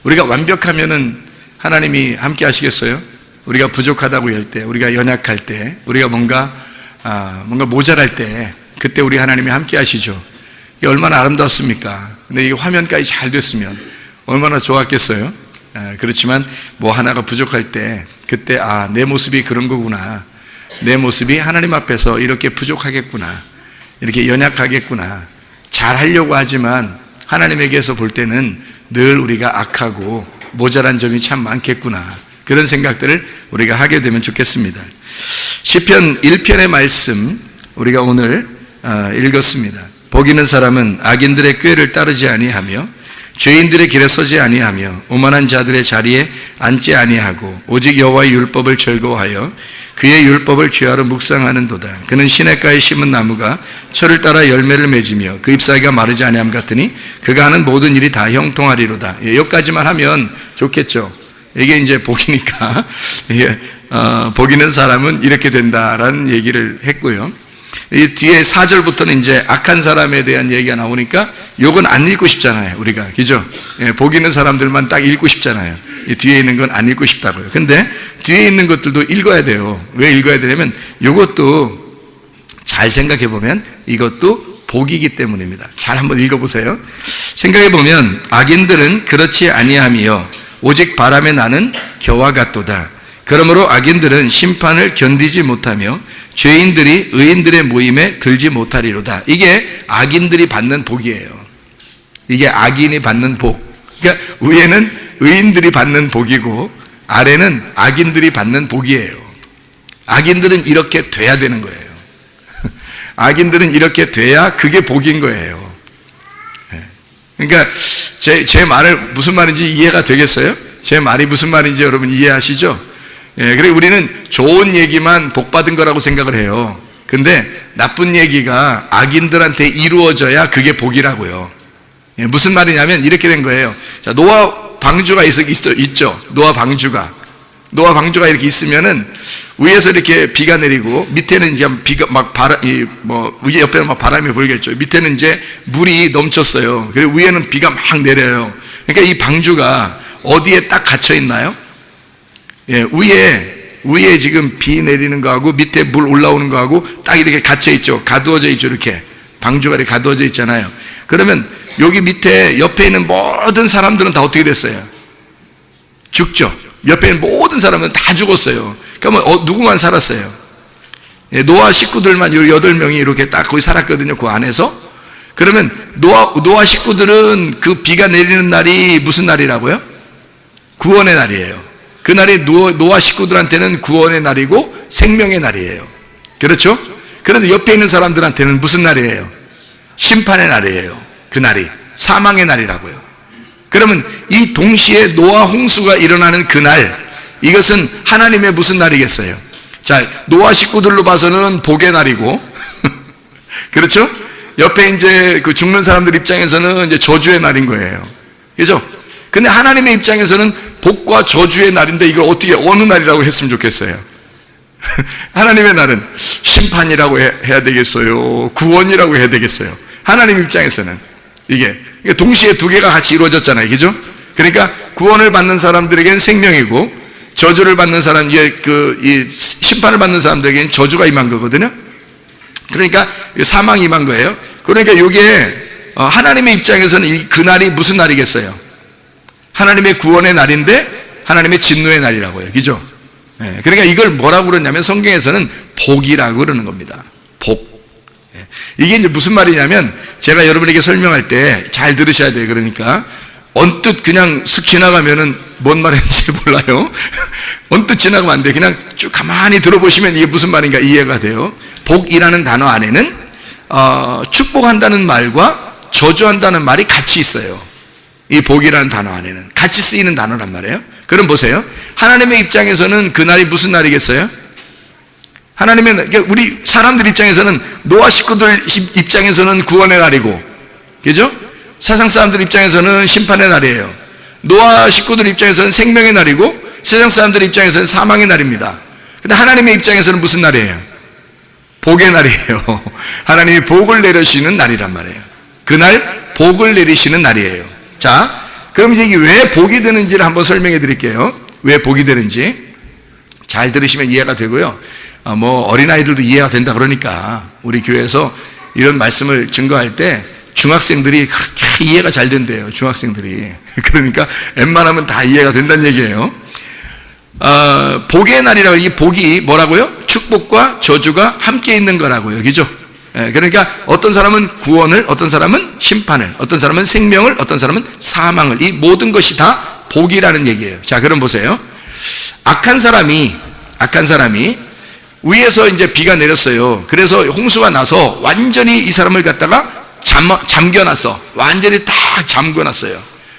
우리가 완벽하면은 하나님이 함께 하시겠어요? 우리가 부족하다고 할 때, 우리가 연약할 때, 우리가 뭔가 모자랄 때, 그때 우리 하나님이 함께 하시죠. 이게 얼마나 아름답습니까? 근데 이게 화면까지 잘 됐으면 얼마나 좋았겠어요? 그렇지만 뭐 하나가 부족할 때, 그때 내 모습이 그런 거구나. 내 모습이 하나님 앞에서 이렇게 부족하겠구나. 이렇게 연약하겠구나. 잘 하려고 하지만 하나님에게서 볼 때는 늘 우리가 악하고 모자란 점이 참 많겠구나. 그런 생각들을 우리가 하게 되면 좋겠습니다. 시편 1편의 말씀 우리가 오늘 읽었습니다. 복 있는 사람은 악인들의 꾀를 따르지 아니하며 죄인들의 길에 서지 아니하며 오만한 자들의 자리에 앉지 아니하고 오직 여호와의 율법을 즐거워하여 그의 율법을 죄하러 묵상하는도다. 그는 시냇가에 심은 나무가 철을 따라 열매를 맺으며 그 잎사귀가 마르지 아니함 같으니 그가 하는 모든 일이 다 형통하리로다. 여기까지만 하면 좋겠죠. 이게 이제 복이니까 복 있는 사람은 이렇게 된다라는 얘기를 했고요. 이 뒤에 4절부터는 이제 악한 사람에 대한 얘기가 나오니까 요건 안 읽고 싶잖아요, 우리가. 그죠? 복 있는 사람들만 딱 읽고 싶잖아요. 이 뒤에 있는 건 안 읽고 싶다고요. 근데 뒤에 있는 것들도 읽어야 돼요. 왜 읽어야 되냐면 요것도 잘 생각해 보면 이것도 복이기 때문입니다. 잘 한번 읽어보세요. 생각해 보면 악인들은 그렇지 아니하며 오직 바람에 나는 겨와 같도다. 그러므로 악인들은 심판을 견디지 못하며 죄인들이 의인들의 모임에 들지 못하리로다. 이게 악인들이 받는 복이에요. 이게 악인이 받는 복. 그러니까 위에는 의인들이 받는 복이고 아래는 악인들이 받는 복이에요. 악인들은 이렇게 돼야 되는 거예요. 악인들은 이렇게 돼야 그게 복인 거예요. 그러니까 제 말을 무슨 말인지 이해가 되겠어요? 제 말이 무슨 말인지 여러분 이해하시죠? 그리고 우리는 좋은 얘기만 복받은 거라고 생각을 해요. 근데 나쁜 얘기가 악인들한테 이루어져야 그게 복이라고요. 무슨 말이냐면 이렇게 된 거예요. 자, 노아 방주가 있죠. 노아 방주가 이렇게 있으면은 위에서 이렇게 비가 내리고 밑에는 이제 비가 막 위에 옆에는 막 바람이 불겠죠. 밑에는 이제 물이 넘쳤어요. 그리고 위에는 비가 막 내려요. 그러니까 이 방주가 어디에 딱 갇혀 있나요? 위에 지금 비 내리는 거하고 밑에 물 올라오는 거하고 딱 이렇게 갇혀 있죠. 가두어져 있죠. 이렇게 방주가 이렇게 가두어져 있잖아요. 그러면 여기 밑에 옆에 있는 모든 사람들은 다 어떻게 됐어요? 죽죠. 옆에 있는 모든 사람은 다 죽었어요. 그러면 누구만 살았어요? 노아 식구들만 8명이 이렇게 딱 거기 살았거든요. 그 안에서. 그러면 노아 식구들은 그 비가 내리는 날이 무슨 날이라고요? 구원의 날이에요. 그날이 노아 식구들한테는 구원의 날이고 생명의 날이에요. 그렇죠? 그런데 옆에 있는 사람들한테는 무슨 날이에요? 심판의 날이에요. 그 날이 사망의 날이라고요. 그러면 이 동시에 노아 홍수가 일어나는 그날, 이것은 하나님의 무슨 날이겠어요? 자, 노아 식구들로 봐서는 복의 날이고 그렇죠? 옆에 이제 그 죽는 사람들 입장에서는 이제 저주의 날인 거예요. 그렇죠? 근데 하나님의 입장에서는 복과 저주의 날인데 이걸 어떻게 어느 날이라고 했으면 좋겠어요? 하나님의 날은 심판이라고 해야 되겠어요? 구원이라고 해야 되겠어요? 하나님 입장에서는 이게 동시에 두 개가 같이 이루어졌잖아요. 그죠? 그러니까 구원을 받는 사람들에게는 생명이고 저주를 받는 사람, 이 심판을 받는 사람들에게는 저주가 임한 거거든요. 그러니까 사망이 임한 거예요. 그러니까 이게 하나님의 입장에서는 그날이 무슨 날이겠어요? 하나님의 구원의 날인데 하나님의 진노의 날이라고요. 그죠? 그러니까 이걸 뭐라고 그러냐면 성경에서는 복이라고 그러는 겁니다. 복. 이게 이제 무슨 말이냐면 제가 여러분에게 설명할 때 잘 들으셔야 돼요. 그러니까 언뜻 그냥 슥 지나가면은 뭔 말인지 몰라요. 언뜻 지나가면 안 돼요. 그냥 쭉 가만히 들어보시면 이게 무슨 말인가 이해가 돼요. 복이라는 단어 안에는 축복한다는 말과 저주한다는 말이 같이 있어요. 이 복이라는 단어 안에는 같이 쓰이는 단어란 말이에요. 그럼 보세요. 하나님의 입장에서는 그날이 무슨 날이겠어요? 그러니까 우리 사람들 입장에서는 노아 식구들 입장에서는 구원의 날이고, 그죠? 세상 사람들 입장에서는 심판의 날이에요. 노아 식구들 입장에서는 생명의 날이고 세상 사람들 입장에서는 사망의 날입니다. 근데 하나님의 입장에서는 무슨 날이에요? 복의 날이에요. 하나님이 복을 내리시는 날이란 말이에요. 그날 복을 내리시는 날이에요. 자, 그럼 이제 이게 왜 복이 되는지를 한번 설명해 드릴게요. 왜 복이 되는지. 잘 들으시면 이해가 되고요. 어린아이들도 이해가 된다 그러니까 우리 교회에서 이런 말씀을 증거할 때 중학생들이 그렇게 이해가 잘 된대요. 중학생들이. 그러니까 웬만하면 다 이해가 된다는 얘기예요. 복의 날이라고, 이 복이 뭐라고요? 축복과 저주가 함께 있는 거라고요. 그죠? 그러니까 어떤 사람은 구원을, 어떤 사람은 심판을, 어떤 사람은 생명을, 어떤 사람은 사망을, 이 모든 것이 다 복이라는 얘기예요. 자, 그럼 보세요. 악한 사람이 위에서 이제 비가 내렸어요. 그래서 홍수가 나서 완전히 이 사람을 갖다가 잠겨놨어. 완전히 다 잠궈놨어요.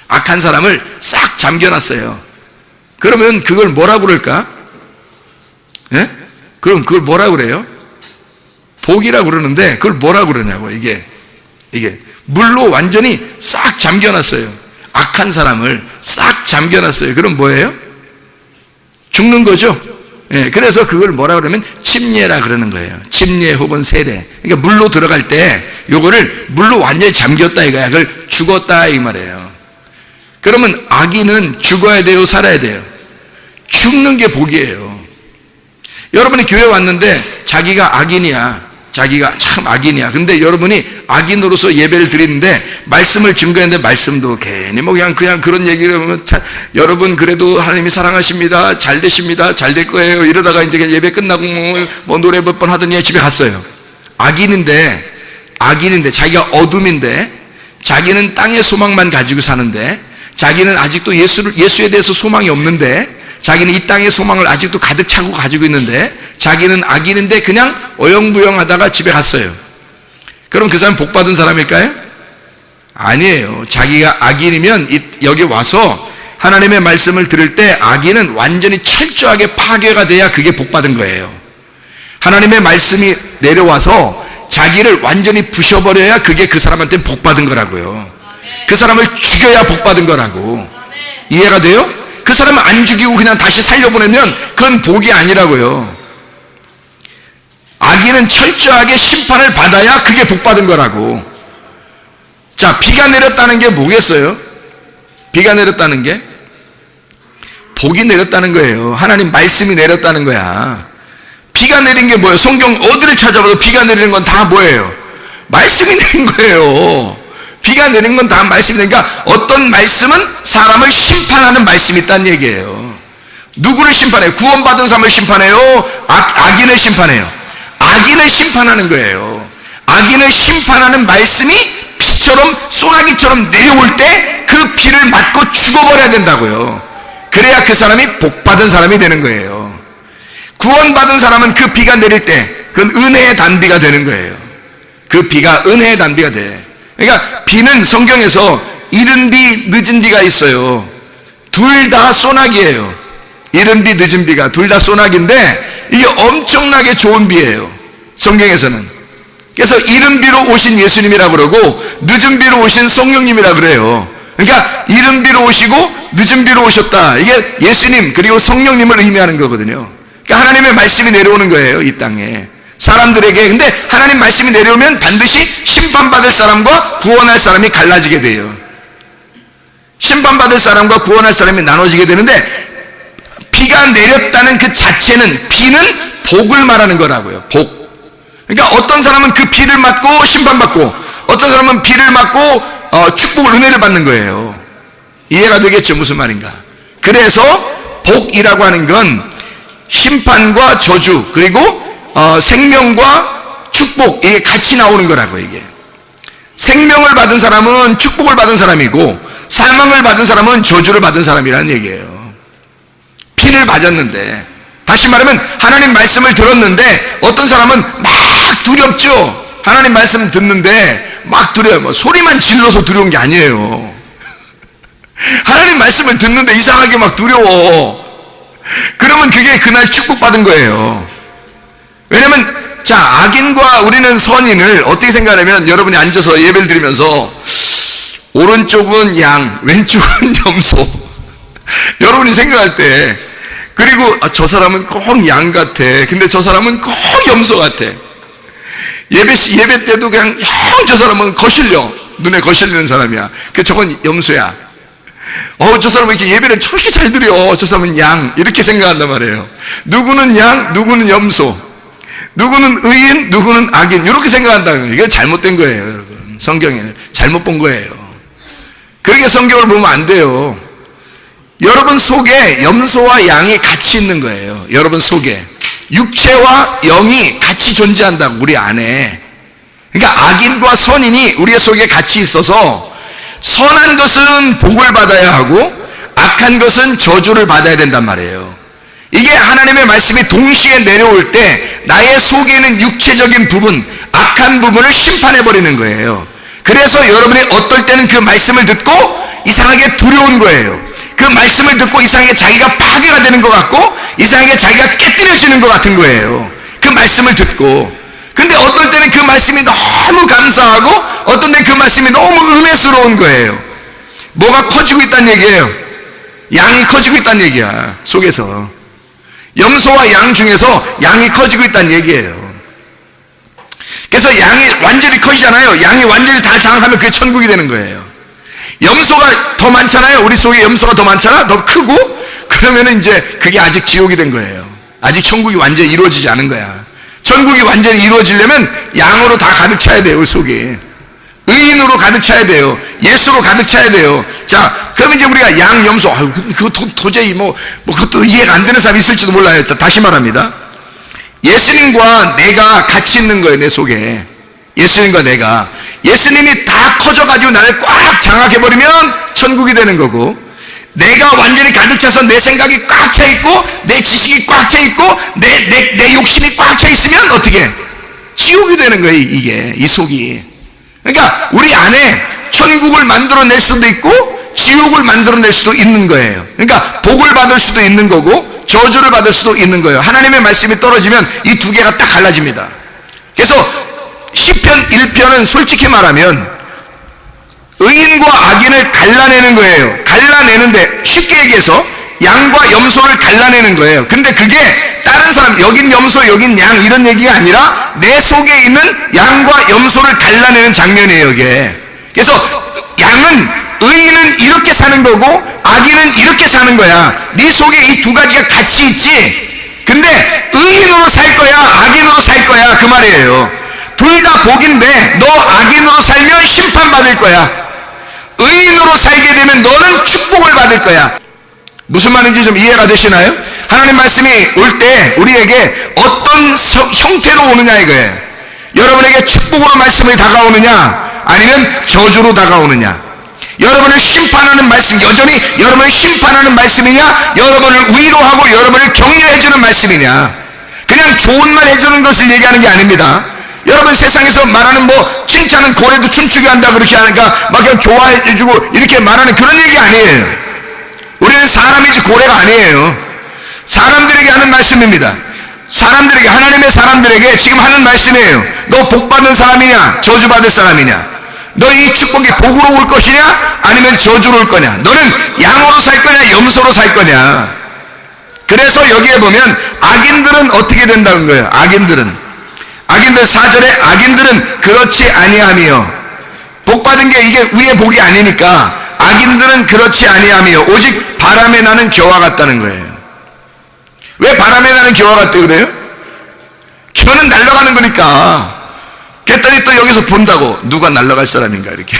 악한 사람을 싹 잠겨놨어요. 그러면 그걸 뭐라고 그럴까? 예? 그럼 그걸 뭐라고 그래요? 복이라고 그러는데 그걸 뭐라고 그러냐고. 이게 물로 완전히 싹 잠겨놨어요. 악한 사람을 싹 잠겨놨어요. 그럼 뭐예요? 죽는 거죠. 예, 그래서 그걸 뭐라 그러면 침례라 그러는 거예요. 침례 혹은 세례. 그러니까 물로 들어갈 때 요거를 물로 완전히 잠겼다 이거야. 그걸 죽었다 이 말이에요. 그러면 악인은 죽어야 돼요, 살아야 돼요? 죽는 게 복이에요. 여러분이 교회 왔는데 자기가 악인이야. 자기가 참 악인이야. 근데 여러분이 악인으로서 예배를 드리는데 말씀을 증거했는데 말씀도 괜히 그냥 그런 얘기를 하면 여러분 그래도 하나님이 사랑하십니다. 잘 되십니다. 잘 될 거예요. 이러다가 이제 예배 끝나고 노래 몇 번 하더니 집에 갔어요. 악인인데 자기가 어둠인데 자기는 땅의 소망만 가지고 사는데 자기는 아직도 예수에 대해서 소망이 없는데 자기는 이 땅의 소망을 아직도 가득 차고 가지고 있는데 자기는 악인인데 그냥 어영부영하다가 집에 갔어요. 그럼 그 사람 복 받은 사람일까요? 아니에요. 자기가 악인이면 여기 와서 하나님의 말씀을 들을 때 악인은 완전히 철저하게 파괴가 돼야 그게 복 받은 거예요. 하나님의 말씀이 내려와서 자기를 완전히 부셔버려야 그게 그 사람한테 복 받은 거라고요. 그 사람을 죽여야 복 받은 거라고. 이해가 돼요? 그 사람을 안 죽이고 그냥 다시 살려보내면 그건 복이 아니라고요. 악인은 철저하게 심판을 받아야 그게 복 받은 거라고. 자, 비가 내렸다는 게 뭐겠어요? 비가 내렸다는 게 복이 내렸다는 거예요. 하나님 말씀이 내렸다는 거야. 비가 내린 게 뭐예요? 성경 어디를 찾아봐도 비가 내리는 건 다 뭐예요? 말씀이 내린 거예요. 비가 내린 건 다 말씀이 되니까 어떤 말씀은 사람을 심판하는 말씀이 있다는 얘기예요. 누구를 심판해요? 구원받은 사람을 심판해요? 악인을 심판해요? 악인을 심판하는 거예요. 악인을 심판하는 말씀이 비처럼 소나기처럼 내려올 때 그 비를 맞고 죽어버려야 된다고요. 그래야 그 사람이 복받은 사람이 되는 거예요. 구원받은 사람은 그 비가 내릴 때 그건 은혜의 단비가 되는 거예요. 그 비가 은혜의 단비가 돼. 그러니까 비는 성경에서 이른 비, 늦은 비가 있어요. 둘 다 소나기예요. 이른 비, 늦은 비가 둘 다 소나기인데 이게 엄청나게 좋은 비예요. 성경에서는. 그래서 이른 비로 오신 예수님이라 그러고 늦은 비로 오신 성령님이라 그래요. 그러니까 이른 비로 오시고 늦은 비로 오셨다. 이게 예수님 그리고 성령님을 의미하는 거거든요. 그러니까 하나님의 말씀이 내려오는 거예요, 이 땅에. 사람들에게. 근데 하나님 말씀이 내려오면 반드시 심판받을 사람과 구원할 사람이 갈라지게 돼요. 심판받을 사람과 구원할 사람이 나눠지게 되는데 비가 내렸다는 그 자체는 비는 복을 말하는 거라고요. 복. 그러니까 어떤 사람은 그 비를 맞고 심판받고 어떤 사람은 비를 맞고 축복을 은혜를 받는 거예요. 이해가 되겠죠? 무슨 말인가? 그래서 복이라고 하는 건 심판과 저주 그리고 생명과 축복 이게 같이 나오는 거라고. 이게 생명을 받은 사람은 축복을 받은 사람이고 사망을 받은 사람은 저주를 받은 사람이라는 얘기예요. 피를 맞았는데, 다시 말하면 하나님 말씀을 들었는데 어떤 사람은 막 두렵죠. 하나님 말씀 듣는데 막 두려워요. 소리만 질러서 두려운 게 아니에요. 하나님 말씀을 듣는데 이상하게 막 두려워. 그러면 그게 그날 축복받은 거예요. 왜냐면 자, 악인과 우리는 선인을 어떻게 생각하냐면 여러분이 앉아서 예배를 드리면서 오른쪽은 양, 왼쪽은 염소. 여러분이 생각할 때, 그리고 저 사람은 꼭 양 같아. 근데 저 사람은 꼭 염소 같아. 예배 때도 그냥 저 사람은 거실려. 눈에 거실리는 사람이야. 저건 염소야. 저 사람은 이렇게 예배를 저렇게 잘 드려. 저 사람은 양. 이렇게 생각한단 말이에요. 누구는 양, 누구는 염소. 누구는 의인, 누구는 악인. 이렇게 생각한다는 거예요. 이게 잘못된 거예요, 여러분. 성경을 잘못 본 거예요. 그렇게 성경을 보면 안 돼요. 여러분 속에 염소와 양이 같이 있는 거예요. 여러분 속에. 육체와 영이 같이 존재한다고, 우리 안에. 그러니까 악인과 선인이 우리 속에 같이 있어서 선한 것은 복을 받아야 하고 악한 것은 저주를 받아야 된단 말이에요. 이게 하나님의 말씀이 동시에 내려올 때 나의 속에 있는 육체적인 부분, 악한 부분을 심판해버리는 거예요. 그래서 여러분이 어떨 때는 그 말씀을 듣고 이상하게 두려운 거예요. 그 말씀을 듣고 이상하게 자기가 파괴가 되는 것 같고 이상하게 자기가 깨뜨려지는 것 같은 거예요. 그 말씀을 듣고. 근데 어떨 때는 그 말씀이 너무 감사하고 어떤 때는 그 말씀이 너무 은혜스러운 거예요. 뭐가 커지고 있다는 얘기예요. 양이 커지고 있다는 얘기야, 속에서. 염소와 양 중에서 양이 커지고 있다는 얘기예요. 그래서 양이 완전히 커지잖아요. 양이 완전히 다 장악하면 그게 천국이 되는 거예요. 염소가 더 많잖아요. 우리 속에 염소가 더 많잖아. 더 크고 그러면은 이제 그게 아직 지옥이 된 거예요. 아직 천국이 완전히 이루어지지 않은 거야. 천국이 완전히 이루어지려면 양으로 다 가득 차야 돼요. 우리 속에. 의인으로 가득 차야 돼요. 예수로 가득 차야 돼요. 자, 그러면 이제 우리가 양, 염소, 그거 도저히 그것도 이해가 안 되는 사람이 있을지도 몰라요. 자, 다시 말합니다. 예수님과 내가 같이 있는 거예요, 내 속에. 예수님과 내가. 예수님이 다 커져가지고 나를 꽉 장악해버리면 천국이 되는 거고, 내가 완전히 가득 차서 내 생각이 꽉 차 있고, 내 지식이 꽉 차 있고, 내 욕심이 꽉 차 있으면 어떻게? 지옥이 되는 거예요, 이게. 이 속이. 그러니까 우리 안에 천국을 만들어낼 수도 있고 지옥을 만들어낼 수도 있는 거예요. 그러니까 복을 받을 수도 있는 거고 저주를 받을 수도 있는 거예요. 하나님의 말씀이 떨어지면 이 두 개가 딱 갈라집니다. 그래서 시편 1편은 솔직히 말하면 의인과 악인을 갈라내는 거예요. 갈라내는데 쉽게 얘기해서 양과 염소를 갈라내는 거예요. 근데 그게 다른 사람, 여긴 염소, 여긴 양 이런 얘기가 아니라 내 속에 있는 양과 염소를 갈라내는 장면이에요, 이게. 그래서 양은, 의인은 이렇게 사는 거고 악인은 이렇게 사는 거야. 네 속에 이 두 가지가 같이 있지. 근데 의인으로 살 거야, 악인으로 살 거야, 그 말이에요. 둘 다 복인데 너 악인으로 살면 심판받을 거야. 의인으로 살게 되면 너는 축복을 받을 거야. 무슨 말인지 좀 이해가 되시나요? 하나님 말씀이 올 때 우리에게 어떤 형태로 오느냐 이거예요. 여러분에게 축복으로 말씀이 다가오느냐 아니면 저주로 다가오느냐. 여러분을 심판하는 말씀, 여전히 여러분을 심판하는 말씀이냐, 여러분을 위로하고 여러분을 격려해주는 말씀이냐. 그냥 좋은 말 해주는 것을 얘기하는 게 아닙니다. 여러분 세상에서 말하는 칭찬은 고래도 춤추게 한다 그렇게 하니까 막 그냥 좋아해주고 이렇게 말하는 그런 얘기 아니에요. 우리는 사람이지 고래가 아니에요. 사람들에게 하는 말씀입니다. 사람들에게, 하나님의 사람들에게 지금 하는 말씀이에요. 너 복받는 사람이냐 저주받을 사람이냐. 너 이 축복이 복으로 올 것이냐 아니면 저주로 올 거냐. 너는 양으로 살 거냐 염소로 살 거냐. 그래서 여기에 보면 악인들은 어떻게 된다는 거예요. 악인들 4절에 악인들은 그렇지 아니하며, 복받은 게 이게 위의 복이 아니니까 악인들은 그렇지 아니하며 오직 바람에 나는 겨와 같다는 거예요. 왜 바람에 나는 겨와 같다 그래요? 겨는 날아가는 거니까. 그랬더니 또 여기서 본다고 누가 날아갈 사람인가 이렇게.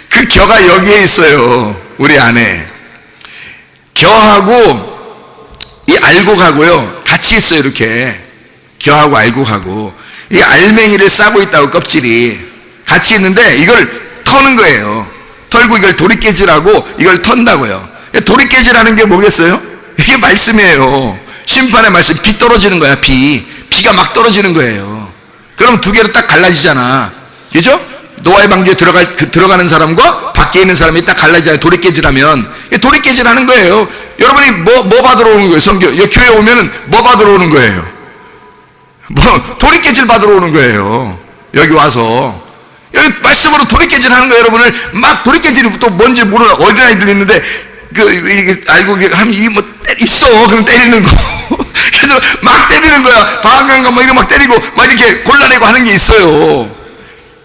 그 겨가 여기에 있어요. 우리 안에. 겨하고 이 알곡하고요 같이 있어요. 이렇게 겨하고 알곡하고 이 알맹이를 싸고 있다고, 껍질이 같이 있는데 이걸 터는 거예요. 털고 이걸 도리깨질하고 이걸 턴다고요. 도리깨질하는 게 뭐겠어요? 이게 말씀이에요. 심판의 말씀. 비 떨어지는 거야. 비가 막 떨어지는 거예요. 그럼 두 개로 딱 갈라지잖아. 그죠? 노아의 방주에 들어가는 사람과 밖에 있는 사람이 딱 갈라지잖아요. 도리깨질하면. 도리깨질하는 거예요. 여러분이 뭐 받으러 오는 거예요? 성경 교회 오면은 뭐 받으러 오는 거예요? 도리깨질 받으러 오는 거예요. 여기 와서 여기 말씀으로 도리깨질 하는 거예요. 여러분을 막 도리깨질이 또 뭔지 모르는 어린아이들 있는데 이게 알고 하면 이게 있어. 그럼 때리는 거. 그래서 막 때리는 거야. 방학간가 이거 막 때리고 막 이렇게 골라내고 하는 게 있어요.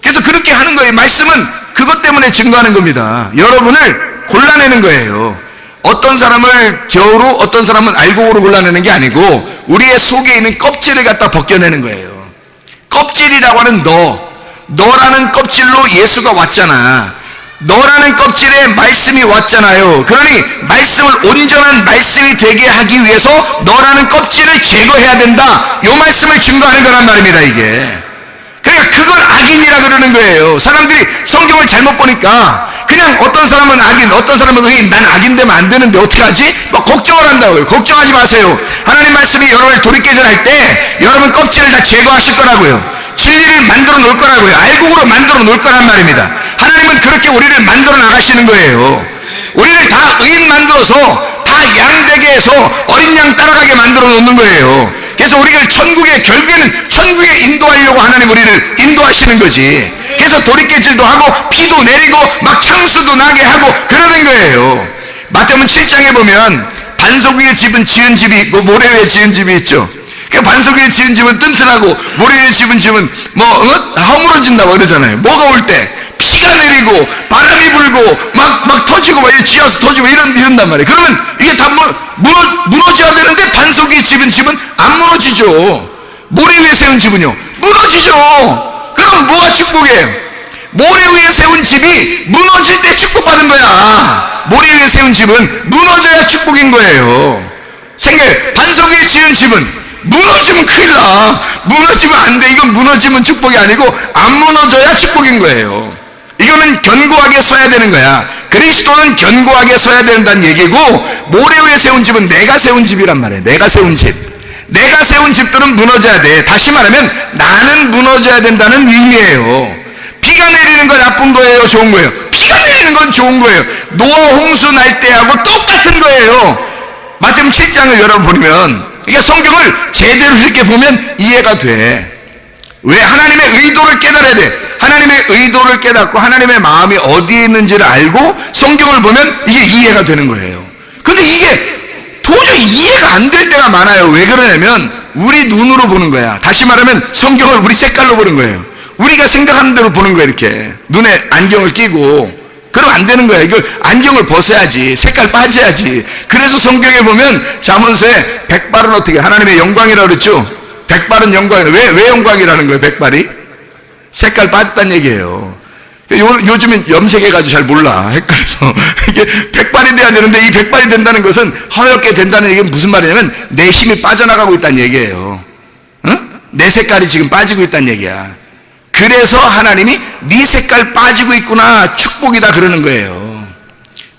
그래서 그렇게 하는 거예요. 말씀은 그것 때문에 증거하는 겁니다. 여러분을 골라내는 거예요. 어떤 사람을 겨우로, 어떤 사람은 알곡으로 골라내는 게 아니고 우리의 속에 있는 껍질을 갖다 벗겨내는 거예요. 껍질이라고 하는 너라는 껍질로 예수가 왔잖아. 너라는 껍질에 말씀이 왔잖아요. 그러니 말씀을, 온전한 말씀이 되게 하기 위해서 너라는 껍질을 제거해야 된다. 이 말씀을 증거하는 거란 말입니다, 이게. 그러니까 그걸 악인이라 그러는 거예요. 사람들이 성경을 잘못 보니까 그냥 어떤 사람은 악인, 어떤 사람은 의인, 난 악인 되면 안 되는데 어떻게 하지? 막 걱정을 한다고요. 걱정하지 마세요. 하나님 말씀이 여러분을 돌이켜질 할 때 여러분 껍질을 다 제거하실 거라고요. 진리를 만들어 놓을 거라고요. 알곡으로 만들어 놓을 거란 말입니다. 하나님은 그렇게 우리를 만들어 나가시는 거예요. 우리를 다 의인 만들어서 다 양 되게 해서 어린 양 따라가게 만들어 놓는 거예요. 그래서 우리를 결국에는 천국에 인도하려고 하나님 우리를 인도하시는 거지. 그래서 돌이켜질도 하고 피도 내리고 막 창수도 나게 하고 그러는 거예요. 마태복음 7장에 보면 반석 위에 지은 집이 있고 모래 위에 지은 집이 있죠. 반석 위에 지은 집은 튼튼하고 모래 위에 지은 집은 허물어진다고 그러잖아요. 뭐가 올 때 피가 내리고 바람이 불고 막 터지고 막 지하수 터지고 이런단 말이에요. 그러면 이게 다 무너져야 되는데 반석 위에 지은 집은 안 무너지죠. 모래 위에 세운 집은요 무너지죠. 그럼 뭐가 축복이에요? 모래 위에 세운 집이 무너질 때 축복받은 거야. 모래 위에 세운 집은 무너져야 축복인 거예요. 생각해. 반석 위에 지은 집은 무너지면 큰일 나. 무너지면 안 돼. 이건 무너지면 축복이 아니고 안 무너져야 축복인 거예요. 이거는 견고하게 서야 되는 거야. 그리스도는 견고하게 서야 된다는 얘기고, 모래 위에 세운 집은 내가 세운 집이란 말이에요. 내가 세운 집. 내가 세운 집들은 무너져야 돼. 다시 말하면 나는 무너져야 된다는 의미예요. 비가 내리는 건 나쁜 거예요, 좋은 거예요? 비가 내리는 건 좋은 거예요. 노아 홍수 날 때하고 똑같은 거예요. 마태복음 7장을 여러분 보면, 그러니까 성경을 제대로 이렇게 보면 이해가 돼. 왜? 하나님의 의도를 깨달아야 돼. 하나님의 의도를 깨닫고 하나님의 마음이 어디에 있는지를 알고 성경을 보면 이게 이해가 되는 거예요. 근데 이게 도저히 이해가 안 될 때가 많아요. 왜 그러냐면 우리 눈으로 보는 거야. 다시 말하면 성경을 우리 색깔로 보는 거예요. 우리가 생각하는 대로 보는 거야. 이렇게 눈에 안경을 끼고. 그럼 안 되는 거야. 이걸 안경을 벗어야지. 색깔 빠져야지. 그래서 성경에 보면 잠언서에 백발은 어떻게 하나님의 영광이라고 그랬죠. 백발은 영광이라. 왜 영광이라는 거예요? 백발이 색깔 빠졌다는 얘기예요. 요즘엔 염색해가지고 잘 몰라. 헷갈려서 이게 백발이 돼야 되는데 이 백발이 된다는 것은 허옇게 된다는 얘기는 무슨 말이냐면 내 힘이 빠져나가고 있다는 얘기예요. 내 색깔이 지금 빠지고 있다는 얘기야. 그래서 하나님이 네 색깔 빠지고 있구나, 축복이다 그러는 거예요.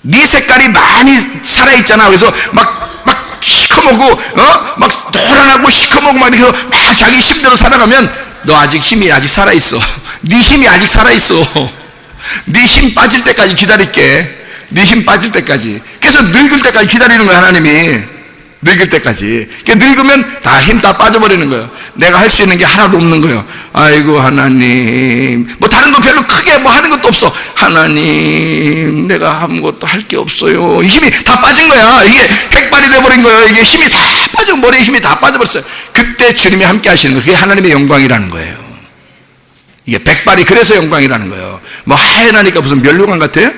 네 색깔이 많이 살아있잖아. 그래서 막 시커멓고 막 노란하고 시커멓고 막 이렇게 막 자기 힘대로 살아가면 너 아직 힘이 아직 살아있어. 네 힘이 아직 살아있어. 네 힘 빠질 때까지 기다릴게. 네 힘 빠질 때까지. 그래서 늙을 때까지 기다리는 거야, 하나님이. 늙을 때까지. 늙으면 다 힘 다 빠져버리는 거예요. 내가 할 수 있는 게 하나도 없는 거예요. 아이고 하나님, 뭐 다른 거 별로 크게 뭐 하는 것도 없어. 하나님, 내가 아무것도 할 게 없어요. 힘이 다 빠진 거야. 이게 백발이 돼버린 거예요. 이게 힘이 다 빠져, 머리에 힘이 다 빠져버렸어요. 그때 주님이 함께 하시는 거예요. 그게 하나님의 영광이라는 거예요. 이게 백발이 그래서 영광이라는 거예요. 뭐 하얘나니까 무슨 멸류관 같아요?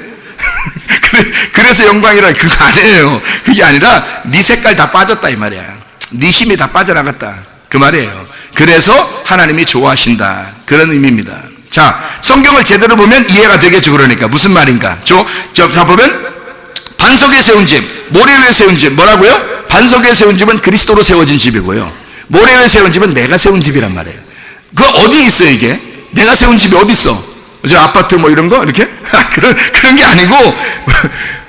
그래서 영광이라 그거 아니에요. 그게 아니라 네 색깔 다 빠졌다 이 말이야. 네 힘이 다 빠져나갔다 그 말이에요. 그래서 하나님이 좋아하신다 그런 의미입니다. 자, 성경을 제대로 보면 이해가 되겠죠. 그러니까 무슨 말인가? 자 보면 반석 위에 세운 집, 모래 위에 세운 집 뭐라고요? 반석 위에 세운 집은 그리스도로 세워진 집이고요. 모래 위에 세운 집은 내가 세운 집이란 말이에요. 그 어디에 있어요 이게? 내가 세운 집이 어디 있어? 저 아파트 뭐 이런 거 이렇게 그런 게 아니고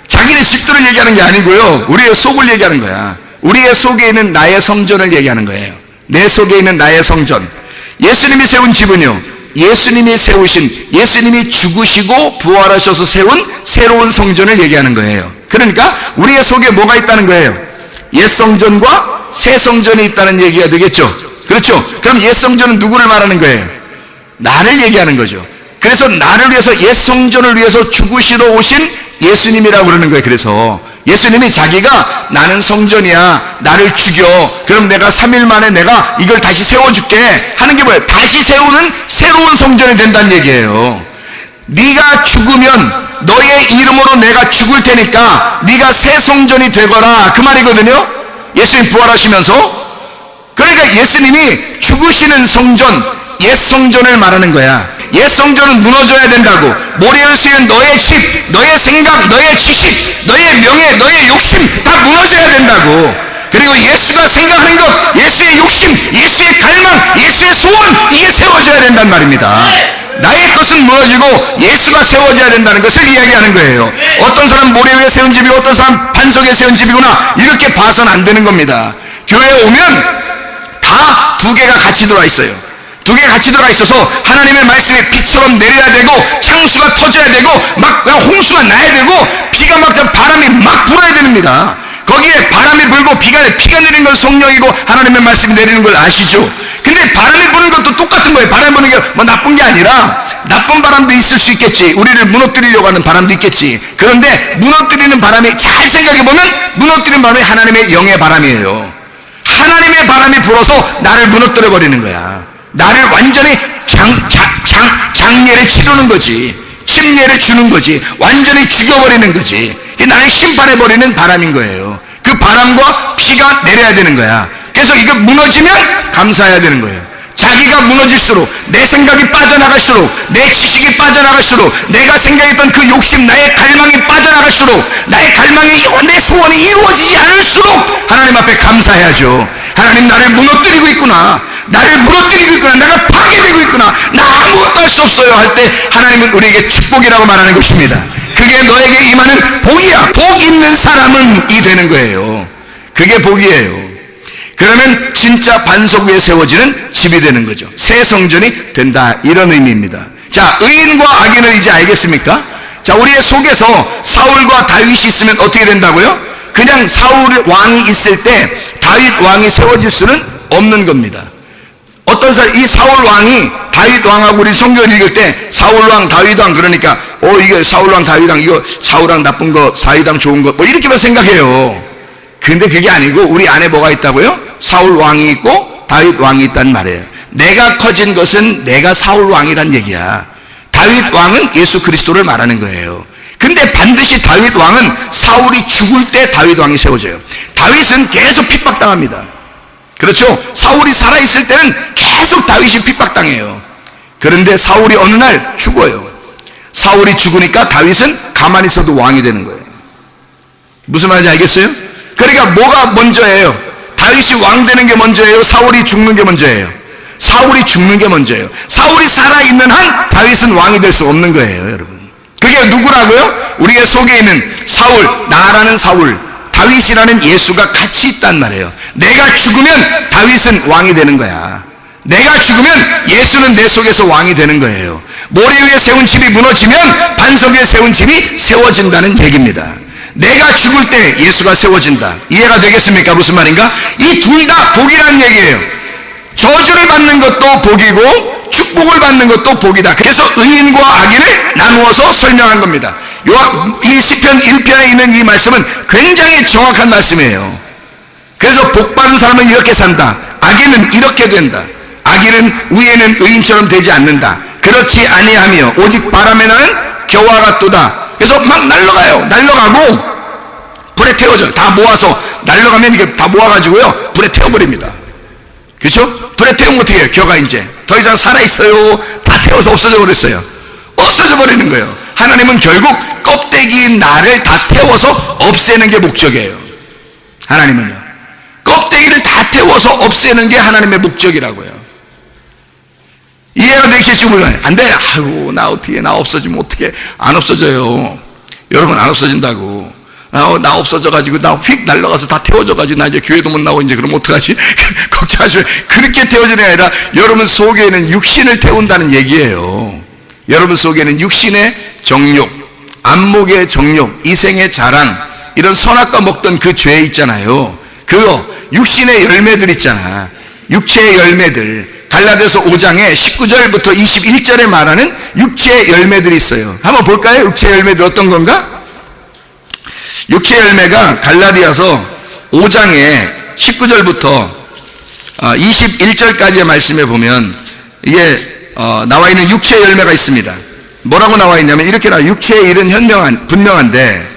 자기네 집들을 얘기하는 게 아니고요. 우리의 속을 얘기하는 거야. 우리의 속에 있는 나의 성전을 얘기하는 거예요. 내 속에 있는 나의 성전. 예수님이 세운 집은요, 예수님이 세우신, 예수님이 죽으시고 부활하셔서 세운 새로운 성전을 얘기하는 거예요. 그러니까 우리의 속에 뭐가 있다는 거예요? 옛 성전과 새 성전이 있다는 얘기가 되겠죠. 그렇죠? 그럼 옛 성전은 누구를 말하는 거예요? 나를 얘기하는 거죠. 그래서 나를 위해서, 옛 성전을 위해서 죽으시러 오신 예수님이라고 그러는 거예요. 그래서 예수님이 자기가 나는 성전이야, 나를 죽여, 그럼 내가 3일 만에 내가 이걸 다시 세워줄게 하는 게 뭐예요? 다시 세우는 새로운 성전이 된다는 얘기예요. 네가 죽으면 너의 이름으로 내가 죽을 테니까 네가 새 성전이 되거라, 그 말이거든요. 예수님 부활하시면서. 그러니까 예수님이 죽으시는 성전, 옛 성전을 말하는 거야. 옛 성전은 무너져야 된다고. 모래에 쓰인 너의 집, 너의 생각, 너의 지식, 너의 명예, 너의 욕심 다 무너져야 된다고. 그리고 예수가 생각하는 것, 예수의 욕심, 예수의 갈망, 예수의 소원, 이게 세워져야 된단 말입니다. 나의 것은 무너지고 예수가 세워져야 된다는 것을 이야기하는 거예요. 어떤 사람 모래 위에 세운 집이고 어떤 사람 반석에 세운 집이구나, 이렇게 봐서는 안 되는 겁니다. 교회에 오면 다 두 개가 같이 들어와 있어요. 두 개가 같이 들어와 있어서 하나님의 말씀이 비처럼 내려야 되고 창수가 터져야 되고 막 홍수가 나야 되고 비가 막 바람이 막 불어야 됩니다. 거기에 바람이 불고 비가 내리는 건 성령이고 하나님의 말씀이 내리는 걸 아시죠? 근데 바람이 부는 것도 똑같은 거예요. 바람이 부는 게 뭐 나쁜 게 아니라, 나쁜 바람도 있을 수 있겠지. 우리를 무너뜨리려고 하는 바람도 있겠지. 그런데 무너뜨리는 바람이, 잘 생각해 보면 무너뜨리는 바람이 하나님의 영의 바람이에요. 하나님의 바람이 불어서 나를 무너뜨려 버리는 거야. 나를 완전히 장례를 치르는 거지. 침례를 주는 거지. 완전히 죽여버리는 거지. 나를 심판해버리는 바람인 거예요. 그 바람과 피가 내려야 되는 거야. 그래서 이거 무너지면 감사해야 되는 거예요. 자기가 무너질수록, 내 생각이 빠져나갈수록, 내 지식이 빠져나갈수록, 내가 생각했던 그 욕심, 나의 갈망이 빠져나갈수록, 나의 갈망이, 내 소원이 이루어지지 않을수록 하나님 앞에 감사해야죠. 하나님, 나를 무너뜨리고 있구나, 나를 무너뜨리고 있구나, 내가 파괴되고 있구나, 나 아무것도 할 수 없어요 할 때 하나님은 우리에게 축복이라고 말하는 것입니다. 그게 너에게 임하는 복이야. 복 있는 사람은 이 되는 거예요. 그게 복이에요. 그러면 진짜 반석 위에 세워지는 집이 되는 거죠. 새 성전이 된다, 이런 의미입니다. 자, 의인과 악인을 이제 알겠습니까? 자, 우리의 속에서 사울과 다윗이 있으면 어떻게 된다고요? 그냥 사울 왕이 있을 때 다윗 왕이 세워질 수는 없는 겁니다. 어떤 사람, 이 사울 왕이 다윗 왕하고 우리 성경을 읽을 때 사울 왕, 다윗 왕 그러니까 이게 사울 왕, 다윗 왕, 이거 사울 왕 나쁜 거, 다윗 왕 좋은 거, 뭐 이렇게만 생각해요. 근데 그게 아니고 우리 안에 뭐가 있다고요? 사울 왕이 있고 다윗 왕이 있단 말이에요. 내가 커진 것은 내가 사울 왕이란 얘기야. 다윗 왕은 예수 그리스도를 말하는 거예요. 근데 반드시 다윗 왕은 사울이 죽을 때 다윗 왕이 세워져요. 다윗은 계속 핍박당합니다. 그렇죠? 사울이 살아있을 때는 계속 다윗이 핍박당해요. 그런데 사울이 어느 날 죽어요. 사울이 죽으니까 다윗은 가만히 있어도 왕이 되는 거예요. 무슨 말인지 알겠어요? 그러니까 뭐가 먼저예요? 다윗이 왕 되는 게 먼저예요? 사울이 죽는 게 먼저예요? 사울이 죽는 게 먼저예요. 사울이 살아있는 한 다윗은 왕이 될 수 없는 거예요, 여러분. 그게 누구라고요? 우리의 속에 있는 사울, 나라는 사울, 다윗이라는 예수가 같이 있단 말이에요. 내가 죽으면 다윗은 왕이 되는 거야. 내가 죽으면 예수는 내 속에서 왕이 되는 거예요. 모래 위에 세운 집이 무너지면 반석 위에 세운 집이 세워진다는 얘기입니다. 내가 죽을 때 예수가 세워진다. 이해가 되겠습니까? 무슨 말인가? 이 둘 다 복이란 얘기예요. 저주를 받는 것도 복이고 축복을 받는 것도 복이다. 그래서 의인과 악인을 나누어서 설명한 겁니다. 이 시편 1편에 있는 이 말씀은 굉장히 정확한 말씀이에요. 그래서 복 받는 사람은 이렇게 산다, 악인은 이렇게 된다, 악인은 위에는 의인처럼 되지 않는다, 그렇지 아니하며 오직 바람에 나는 겨와 같도다. 그래서 막 날아가고 불에 태워져요. 다 모아서 날아가면 이게 다 모아가지고요 불에 태워버립니다. 그렇죠? 불에 태우면 어떻게 해요? 겨가 이제 더 이상 살아있어요? 다 태워서 없어져 버렸어요. 없어져 버리는 거예요. 하나님은 결국 껍데기인 나를 다 태워서 없애는 게 목적이에요. 하나님은요, 껍데기를 다 태워서 없애는 게 하나님의 목적이라고요. 이해가 되실지 몰라요. 안 돼. 아이고, 나 없어지면 어떻게. 안 없어져요. 여러분, 안 없어진다고. 나 없어져가지고, 나 휙 날아가서 다 태워져가지고, 나 이제 교회도 못 나오고, 이제 그럼 어떡하지? 걱정하시면, 그렇게 태워지는 게 아니라, 여러분 속에는 육신을 태운다는 얘기예요. 여러분 속에는 육신의 정욕, 안목의 정욕, 이생의 자랑, 이런 선악과 먹던 그 죄 있잖아요. 그거, 육신의 열매들 있잖아. 육체의 열매들. 갈라디아서 5장에 19절부터 21절에 말하는 육체의 열매들이 있어요. 한번 볼까요? 육체의 열매들 어떤 건가? 육체의 열매가 갈라디아서 5장에 19절부터 21절까지의 말씀에 보면 이게 나와 있는 육체의 열매가 있습니다. 뭐라고 나와 있냐면 이렇게 나와. 육체의 일은 분명한데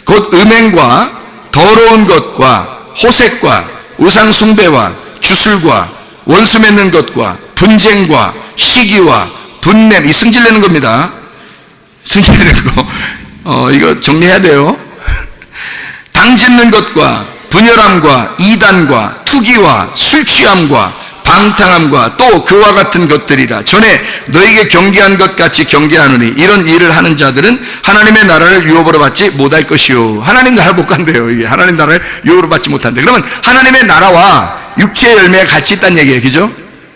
곧 음행과 더러운 것과 호색과 우상 숭배와 주술과 원수 맺는 것과 분쟁과 시기와 분냄, 이 승질 내는 겁니다. 승질 내는 거. 이거 정리해야 돼요. 당 짓는 것과 분열함과 이단과 투기와 술 취함과 방탕함과 또 그와 같은 것들이라. 전에 너에게 경계한 것 같이 경계하노니 이런 일을 하는 자들은 하나님의 나라를 유업으로 받지 못할 것이요. 하나님 나라 못 간대요. 이게 하나님 나라를 유업으로 받지 못한대. 그러면 하나님의 나라와 육체의 열매가 같이 있다는 얘기예요. 그죠?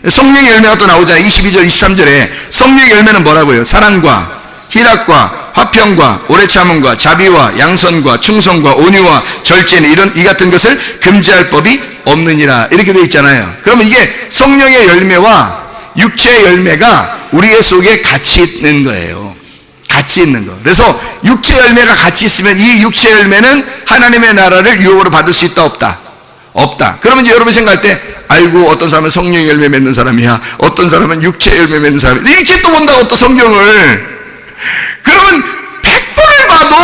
성령의 열매가 또 나오잖아요. 22절 23절에 성령의 열매는 뭐라고요? 사랑과 희락과 화평과 오래 참음과 자비와 양선과 충성과 온유와 절제는 이 같은 것을 금지할 법이 없느니라. 이렇게 되어 있잖아요. 그러면 이게 성령의 열매와 육체의 열매가 우리의 속에 같이 있는 거예요. 같이 있는 거. 그래서 육체 열매가 같이 있으면 이 육체 열매는 하나님의 나라를 유업으로 받을 수 있다 없다? 없다. 그러면 이제 여러분 생각할 때 알고 어떤 사람은 성령의 열매 맺는 사람이야, 어떤 사람은 육체의 열매 맺는 사람이야, 이렇게 또 본다고 또 성경을. 그러면 100번을 봐도,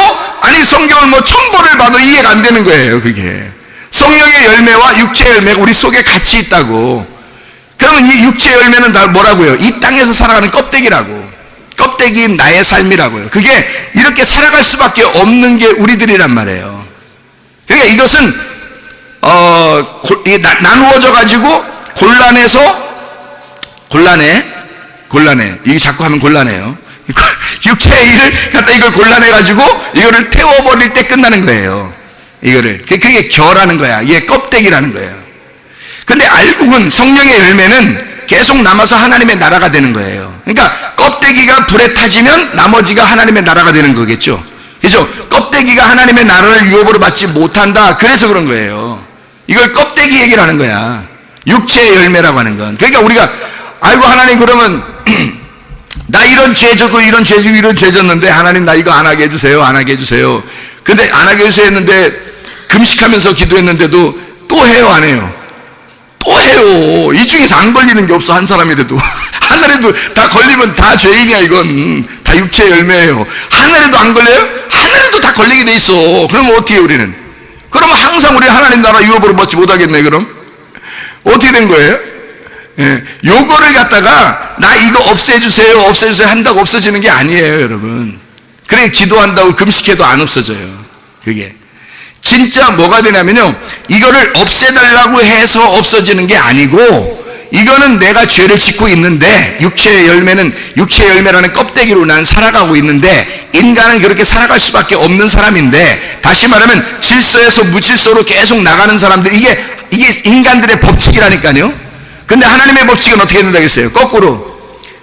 아니 성경을 뭐 1000번을 봐도 이해가 안 되는 거예요. 그게 성령의 열매와 육체의 열매가 우리 속에 같이 있다고. 그러면 이 육체의 열매는 다 뭐라고요? 이 땅에서 살아가는 껍데기라고. 껍데기인 나의 삶이라고요. 그게 이렇게 살아갈 수밖에 없는 게 우리들이란 말이에요. 그러니까 이것은 나누어져 가지고 곤란해. 이게 자꾸 하면 곤란해요. 육체의 일을 갖다 이걸 곤란해 가지고 이거를 태워버릴 때 끝나는 거예요. 이거를. 그게 결하는 거야. 이게 껍데기라는 거예요. 근데 알고 본 성령의 열매는 계속 남아서 하나님의 나라가 되는 거예요. 그러니까 껍데기가 불에 타지면 나머지가 하나님의 나라가 되는 거겠죠. 그죠? 껍데기가 하나님의 나라를 유업으로 받지 못한다. 그래서 그런 거예요. 이걸 껍데기 얘기를 하는 거야. 육체의 열매라고 하는 건. 그러니까 우리가 아이고 하나님 그러면 나 이런 죄 졌고 이런 죄 지고 이런 죄 졌는데 하나님 나 이거 안 하게 해주세요. 안 하게 해주세요. 근데 안 하게 해주세요 했는데 금식하면서 기도했는데도 또 해요 안 해요? 또 해요. 이 중에서 안 걸리는 게 없어. 한 사람이라도. 하늘에도 다 걸리면 다 죄인이야. 이건 다 육체의 열매예요. 하늘에도 안 걸려요? 하늘에도 다 걸리게 돼 있어. 그러면 어떻게 해요 우리는? 그러면 항상 우리 하나님 나라 유업으로 받지 못하겠네. 그럼 어떻게 된 거예요? 예, 요거를 갖다가 나 이거 없애주세요 한다고 없어지는 게 아니에요 여러분. 그래 기도한다고 금식해도 안 없어져요. 그게 진짜 뭐가 되냐면요, 이거를 없애달라고 해서 없어지는 게 아니고, 이거는 내가 죄를 짓고 있는데 육체의 열매라는 껍데기로 난 살아가고 있는데, 인간은 그렇게 살아갈 수밖에 없는 사람인데, 다시 말하면 질서에서 무질서로 계속 나가는 사람들, 이게 인간들의 법칙이라니까요. 근데 하나님의 법칙은 어떻게 된다고 했어요? 거꾸로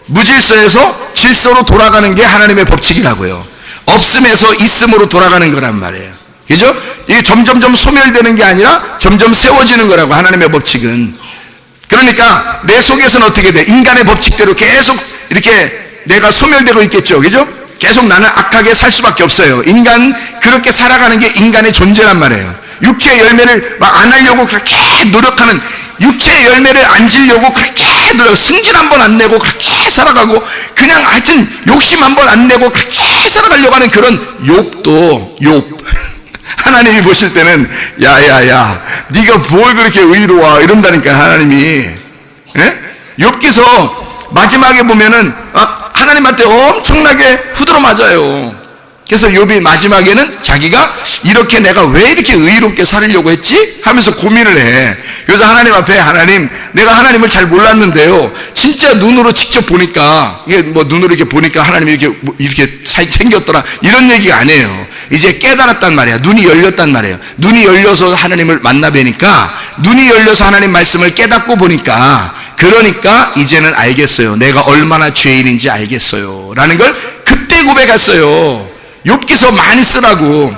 무질서에서 질서로 돌아가는 게 하나님의 법칙이라고요. 없음에서 있음으로 돌아가는 거란 말이에요. 그죠? 이게 점점점 소멸되는 게 아니라 점점 세워지는 거라고, 하나님의 법칙은. 그러니까 내 속에서는 어떻게 돼? 인간의 법칙대로 계속 이렇게 내가 소멸되고 있겠죠. 그죠? 계속 나는 악하게 살 수밖에 없어요. 인간 그렇게 살아가는 게 인간의 존재란 말이에요. 육체의 열매를 막 안 하려고 그렇게 노력하는, 육체의 열매를 안 지려고 그렇게 노력, 승질 한 번 안 내고 그렇게 살아가고, 그냥 하여튼 욕심 한 번 안 내고 그렇게 살아가려고 하는 그런 욥도 하나님이 보실 때는 야야야 네가 뭘 그렇게 의로워 이런다니까 하나님이. 예? 욥기서 마지막에 보면은 하나님한테 엄청나게 후드러 맞아요. 그래서 욥이 마지막에는 자기가 이렇게 내가 왜 이렇게 의롭게 살려고 했지? 하면서 고민을 해. 그래서 하나님 앞에, 하나님 내가 하나님을 잘 몰랐는데요, 진짜 눈으로 직접 보니까, 이게 뭐 눈으로 이렇게 보니까 하나님이 이렇게 생겼더라, 이런 얘기가 아니에요. 이제 깨달았단 말이야. 눈이 열렸단 말이에요. 눈이 열려서 하나님을 만나 뵈니까, 눈이 열려서 하나님 말씀을 깨닫고 보니까, 그러니까 이제는 알겠어요. 내가 얼마나 죄인인지 알겠어요 라는 걸 그때 고백했어요. 욥기서 많이 쓰라고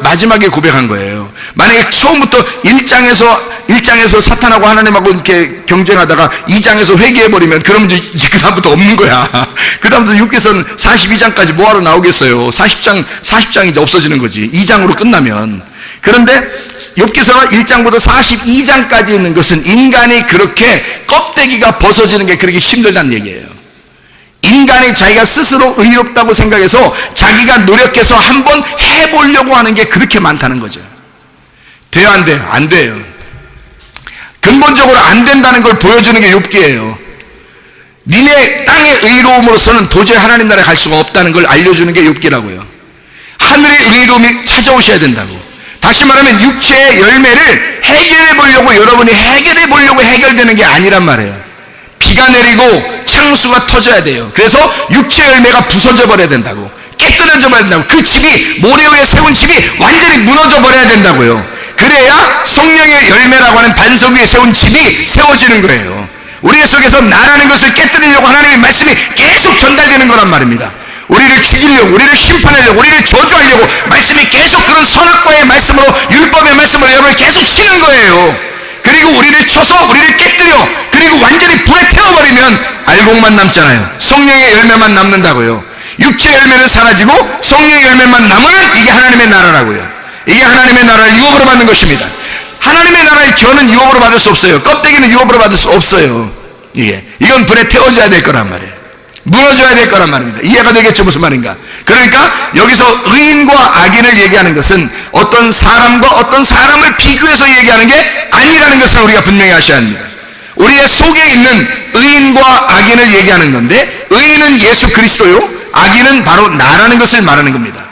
마지막에 고백한 거예요. 만약에 처음부터 1장에서 사탄하고 하나님하고 이렇게 경쟁하다가 2장에서 회개해버리면, 그럼 이제 그다음부터 없는 거야. 그다음부터 욥기서는 42장까지 뭐하러 나오겠어요. 40장이 이제 없어지는 거지, 2장으로 끝나면. 그런데 욥기서가 1장부터 42장까지 있는 것은 인간이 그렇게 껍데기가 벗어지는 게 그렇게 힘들다는 얘기예요. 인간이 자기가 스스로 의롭다고 생각해서 자기가 노력해서 한번 해보려고 하는 게 그렇게 많다는 거죠. 돼요, 안 돼요? 안 돼요. 근본적으로 안 된다는 걸 보여주는 게 욥기예요. 니네 땅의 의로움으로서는 도저히 하나님 나라에 갈 수가 없다는 걸 알려주는 게 욥기라고요. 하늘의 의로움이 찾아오셔야 된다고. 다시 말하면 육체의 열매를 해결해 보려고 여러분이 해결해 보려고 해결되는 게 아니란 말이에요. 비가 내리고 창수가 터져야 돼요. 그래서 육체 열매가 부서져 버려야 된다고. 깨뜨려져 버려야 된다고. 그 집이, 모래 위에 세운 집이 완전히 무너져 버려야 된다고요. 그래야 성령의 열매라고 하는 반석 위에 세운 집이 세워지는 거예요. 우리 속에서 나라는 것을 깨뜨리려고 하나님의 말씀이 계속 전달되는 거란 말입니다. 우리를 죽이려고, 우리를 심판하려고, 우리를 저주하려고 말씀이 계속 그런 선악과의 말씀으로, 율법의 말씀으로 여러분을 계속 치는 거예요. 그리고 우리를 쳐서 우리를 깨뜨려, 그리고 완전히 불에 태워버리면 알곡만 남잖아요. 성령의 열매만 남는다고요. 육체의 열매는 사라지고 성령의 열매만 남으면 이게 하나님의 나라라고요. 이게 하나님의 나라를 유업으로 받는 것입니다. 하나님의 나라의 견은 유업으로 받을 수 없어요. 껍데기는 유업으로 받을 수 없어요. 이건 불에 태워져야 될 거란 말이에요. 무너져야 될 거란 말입니다. 이해가 되겠죠? 무슨 말인가? 그러니까 여기서 의인과 악인을 얘기하는 것은 어떤 사람과 어떤 사람을 비교해서 얘기하는 게 아니라는 것을 우리가 분명히 아셔야 합니다. 우리의 속에 있는 의인과 악인을 얘기하는 건데, 의인은 예수 그리스도요, 악인은 바로 나라는 것을 말하는 겁니다.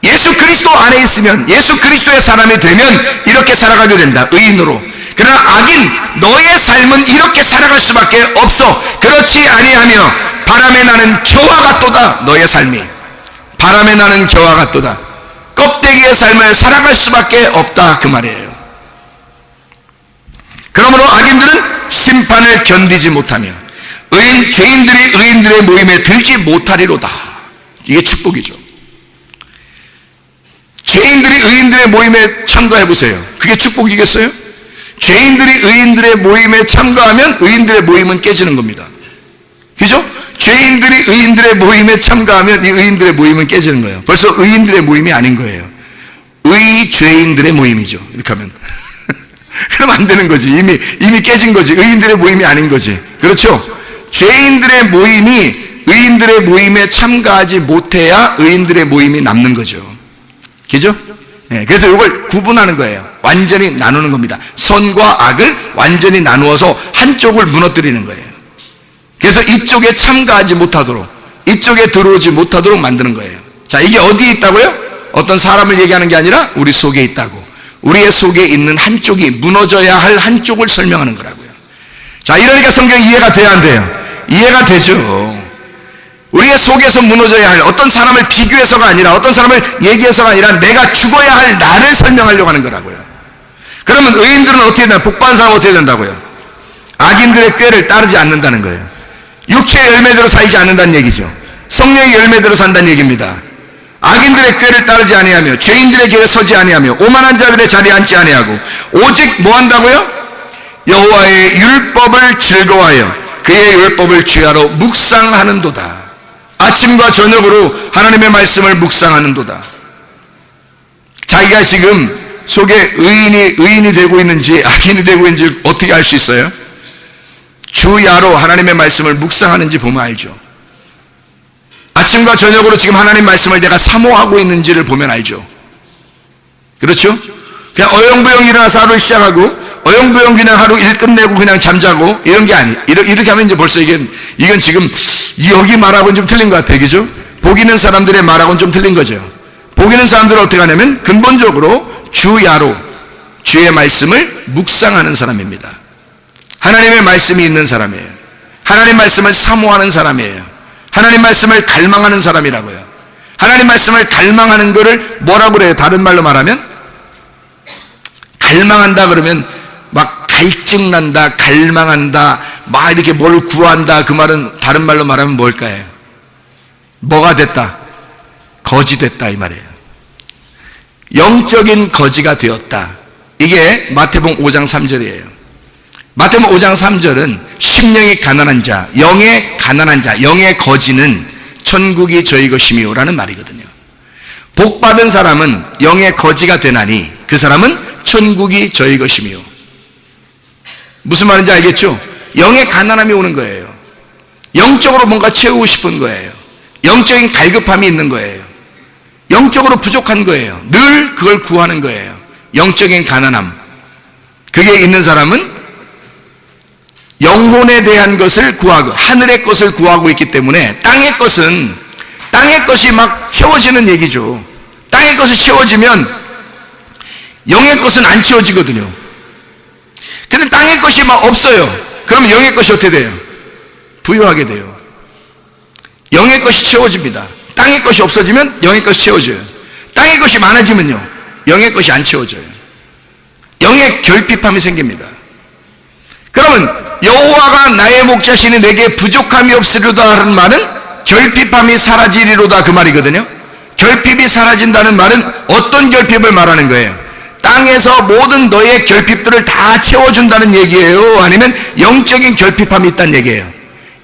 예수 그리스도 안에 있으면, 예수 그리스도의 사람이 되면 이렇게 살아가게 된다, 의인으로. 그러나 악인, 너의 삶은 이렇게 살아갈 수밖에 없어. 그렇지 아니하며 바람에 나는 겨와 같도다. 너의 삶이 바람에 나는 겨와 같도다. 껍데기의 삶을 살아갈 수밖에 없다, 그 말이에요. 그러므로 악인들은 심판을 견디지 못하며 죄인들이 의인들의 모임에 들지 못하리로다. 이게 축복이죠. 죄인들이 의인들의 모임에 참가해보세요. 그게 축복이겠어요? 죄인들이 의인들의 모임에 참가하면 의인들의 모임은 깨지는 겁니다. 그죠? 죄인들이 의인들의 모임에 참가하면 이 의인들의 모임은 깨지는 거예요. 벌써 의인들의 모임이 아닌 거예요. 죄인들의 모임이죠. 이렇게 하면. 그럼 안 되는 거지. 이미 깨진 거지. 의인들의 모임이 아닌 거지. 그렇죠? 죄인들의 모임이 의인들의 모임에 참가하지 못해야 의인들의 모임이 남는 거죠. 그죠? 그래서 이걸 구분하는 거예요. 완전히 나누는 겁니다. 선과 악을 완전히 나누어서 한쪽을 무너뜨리는 거예요. 그래서 이쪽에 참가하지 못하도록, 이쪽에 들어오지 못하도록 만드는 거예요. 자, 이게 어디에 있다고요? 어떤 사람을 얘기하는 게 아니라 우리 속에 있다고. 우리의 속에 있는 한쪽이 무너져야 할 한쪽을 설명하는 거라고요. 자, 이러니까 성경이 이해가 돼야 안 돼요? 이해가 되죠. 우리의 속에서 무너져야 할, 어떤 사람을 비교해서가 아니라, 어떤 사람을 얘기해서가 아니라 내가 죽어야 할 나를 설명하려고 하는 거라고요. 그러면 의인들은 어떻게 된다? 복받은 사람은 어떻게 된다고요? 악인들의 꾀를 따르지 않는다는 거예요. 육체의 열매대로 살지 않는다는 얘기죠. 성령의 열매대로 산다는 얘기입니다. 악인들의 꾀를 따르지 아니하며 죄인들의 길에 서지 아니하며 오만한 자들의 자리에 앉지 아니하고 오직 뭐 한다고요? 여호와의 율법을 즐거워하여 그의 율법을 주야로 묵상하는도다. 아침과 저녁으로 하나님의 말씀을 묵상하는도다. 자기가 지금 속에 의인이 되고 있는지 악인이 되고 있는지 어떻게 알 수 있어요? 주야로 하나님의 말씀을 묵상하는지 보면 알죠. 아침과 저녁으로 지금 하나님 말씀을 내가 사모하고 있는지를 보면 알죠. 그렇죠? 그냥 어영부영 일어나서 하루를 시작하고 어영부영 그냥 하루 일 끝내고 그냥 잠자고 이런 게 이렇게 하면 이제 벌써 이건 지금 여기 말하고는 좀 틀린 것 같아요. 그죠? 복 있는 사람들의 말하고는 좀 틀린 거죠. 복 있는 사람들은 어떻게 하냐면 근본적으로 주야로 주의 말씀을 묵상하는 사람입니다. 하나님의 말씀이 있는 사람이에요. 하나님 말씀을 사모하는 사람이에요. 하나님 말씀을 갈망하는 사람이라고요. 하나님 말씀을 갈망하는 거를 뭐라고 그래요? 다른 말로 말하면 갈망한다 그러면 막 갈증난다, 갈망한다, 막 이렇게 뭘 구한다. 그 말은 다른 말로 말하면 뭘까요? 뭐가 됐다? 거지 됐다 이 말이에요. 영적인 거지가 되었다. 이게 마태복음 5장 3절이에요. 마태복음 5장 3절은 심령이 가난한 자, 영의 가난한 자, 영의 거지는 천국이 저희 것이미요 라는 말이거든요. 복받은 사람은 영의 거지가 되나니 그 사람은 천국이 저희 것이미요. 무슨 말인지 알겠죠? 영의 가난함이 오는 거예요. 영적으로 뭔가 채우고 싶은 거예요. 영적인 갈급함이 있는 거예요. 영적으로 부족한 거예요. 늘 그걸 구하는 거예요. 영적인 가난함. 그게 있는 사람은 영혼에 대한 것을 구하고 하늘의 것을 구하고 있기 때문에 땅의 것이 막 채워지는 얘기죠. 땅의 것이 채워지면 영의 것은 안 채워지거든요. 근데 땅의 것이 막 없어요. 그러면 영의 것이 어떻게 돼요? 부유하게 돼요. 영의 것이 채워집니다. 땅의 것이 없어지면 영의 것이 채워져요. 땅의 것이 많아지면요, 영의 것이 안 채워져요. 영의 결핍함이 생깁니다. 그러면 여호와가 나의 목자시니 내게 부족함이 없으리로다 하는 말은 결핍함이 사라지리로다 그 말이거든요. 결핍이 사라진다는 말은 어떤 결핍을 말하는 거예요? 땅에서 모든 너의 결핍들을 다 채워준다는 얘기예요? 아니면 영적인 결핍함이 있다는 얘기예요?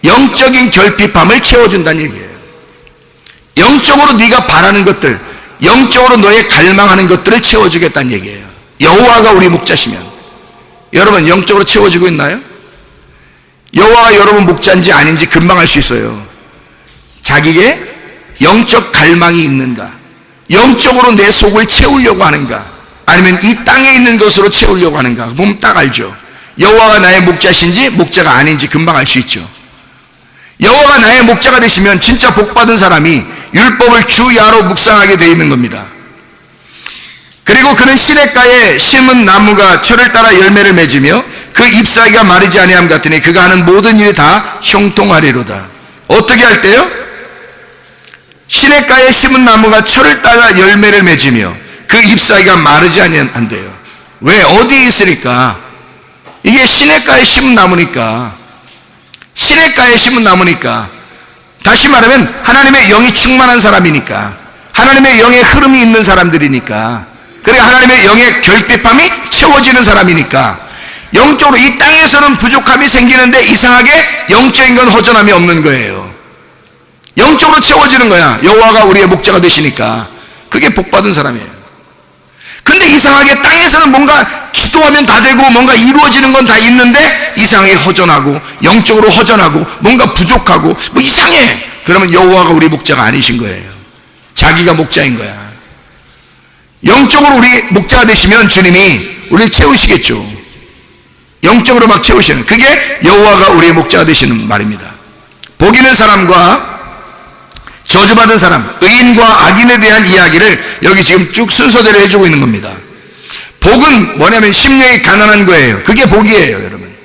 영적인 결핍함을 채워준다는 얘기예요. 영적으로 네가 바라는 것들, 영적으로 너의 갈망하는 것들을 채워주겠다는 얘기예요. 여호와가 우리 목자시면. 여러분, 영적으로 채워지고 있나요? 여호와가 여러분 목자인지 아닌지 금방 알 수 있어요. 자기에게 영적 갈망이 있는가, 영적으로 내 속을 채우려고 하는가, 아니면 이 땅에 있는 것으로 채우려고 하는가 보면 딱 알죠. 여호와가 나의 목자신지 목자가 아닌지 금방 알 수 있죠. 여호와가 나의 목자가 되시면 진짜 복받은 사람이 율법을 주야로 묵상하게 되어 있는 겁니다. 그리고 그는 시냇가에 심은 나무가 철을 따라 열매를 맺으며 그 잎사귀가 마르지 아니함 같으니 그가 하는 모든 일이 다 형통하리로다. 어떻게 할 때요? 시냇가에 심은 나무가 철을 따라 열매를 맺으며 그 잎사귀가 마르지 아니한대요. 왜? 어디에 있으니까? 이게 시냇가에 심은 나무니까. 시냇가에 심은 나무니까. 다시 말하면 하나님의 영이 충만한 사람이니까. 하나님의 영의 흐름이 있는 사람들이니까. 그리고 하나님의 영의 결핍함이 채워지는 사람이니까. 영적으로 이 땅에서는 부족함이 생기는데 이상하게 영적인 건 허전함이 없는 거예요. 영적으로 채워지는 거야. 여호와가 우리의 목자가 되시니까. 그게 복받은 사람이에요. 근데 이상하게 땅에서는 뭔가 기도하면 다 되고 뭔가 이루어지는 건 다 있는데 이상하게 허전하고 영적으로 허전하고 뭔가 부족하고 뭐 이상해. 그러면 여호와가 우리 목자가 아니신 거예요. 자기가 목자인 거야. 영적으로 우리 목자가 되시면 주님이 우리를 채우시겠죠. 영적으로 막 채우시는, 그게 여호와가 우리의 목자가 되시는 말입니다. 복 있는 사람과 저주받은 사람, 의인과 악인에 대한 이야기를 여기 지금 쭉 순서대로 해주고 있는 겁니다. 복은 뭐냐면 심령이 가난한 거예요. 그게 복이에요, 여러분.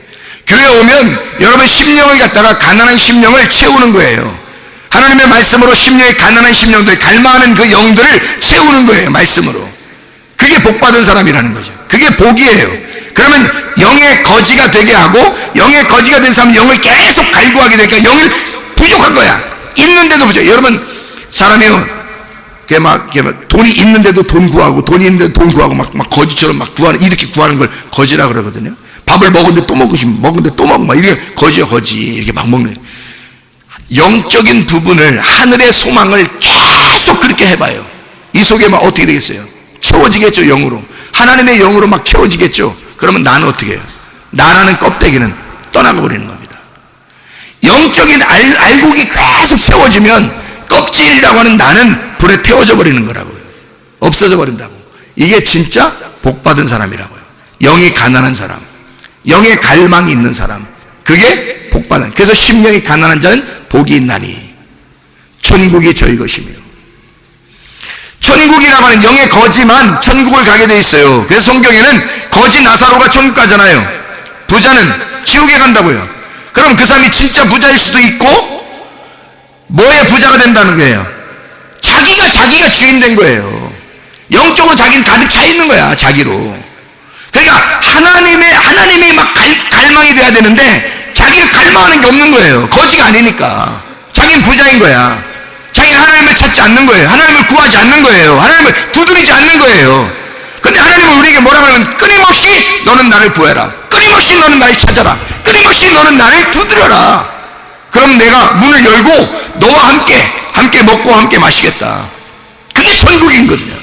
교회 오면 여러분 심령을 갖다가 가난한 심령을 채우는 거예요. 하나님의 말씀으로 심령이 가난한 심령들, 갈망하는 그 영들을 채우는 거예요, 말씀으로. 그게 복받은 사람이라는 거죠. 그게 복이에요. 그러면 영의 거지가 되게 하고, 영의 거지가 된 사람은 영을 계속 갈구하게 되니까 영을 부족한 거야. 있는데도 부족. 여러분, 사람이요, 막 돈이 있는데도 돈 구하고, 돈이 있는데도 돈 구하고, 막 거지처럼 막 구하는, 이렇게 구하는 걸 거지라 그러거든요. 밥을 먹었는데 또 먹고 싶으면 먹었는데 또 먹고, 막 이렇게 거지야, 거지. 이렇게 막 먹는. 영적인 부분을, 하늘의 소망을 계속 그렇게 해봐요. 이 속에 막 어떻게 되겠어요? 채워지겠죠, 영으로. 하나님의 영으로 막 채워지겠죠. 그러면 나는 어떻게 해요? 나라는 껍데기는 떠나가 버리는 겁니다. 영적인 알곡이 계속 채워지면 껍질이라고 하는 나는 불에 태워져 버리는 거라고요. 없어져 버린다고. 이게 진짜 복받은 사람이라고요. 영이 가난한 사람, 영의 갈망이 있는 사람, 그게 복받은. 그래서 심령이 가난한 자는 복이 있나니 천국이 저희 것이며. 천국이라고 하는 영의 거지만 천국을 가게 돼 있어요. 그래서 성경에는 거지 나사로가 천국 가잖아요. 부자는 지옥에 간다고요. 그럼 그 사람이 진짜 부자일 수도 있고, 뭐에 부자가 된다는 거예요? 자기가 주인 된 거예요. 영적으로 자기는 가득 차 있는 거야, 자기로. 그러니까 하나님이 막 갈망이 돼야 되는데 자기가 갈망하는 게 없는 거예요. 거지가 아니니까. 자기는 부자인 거야. 자기는 하나님을 찾지 않는 거예요. 하나님을 구하지 않는 거예요. 하나님을 두드리지 않는 거예요. 근데 하나님은 우리에게 뭐라고 하면, 끊임없이 너는 나를 구해라. 끊임없이 너는 나를 찾아라. 끊임없이 너는 나를 두드려라. 그럼 내가 문을 열고 너와 함께 먹고 함께 마시겠다. 그게 천국이거든요.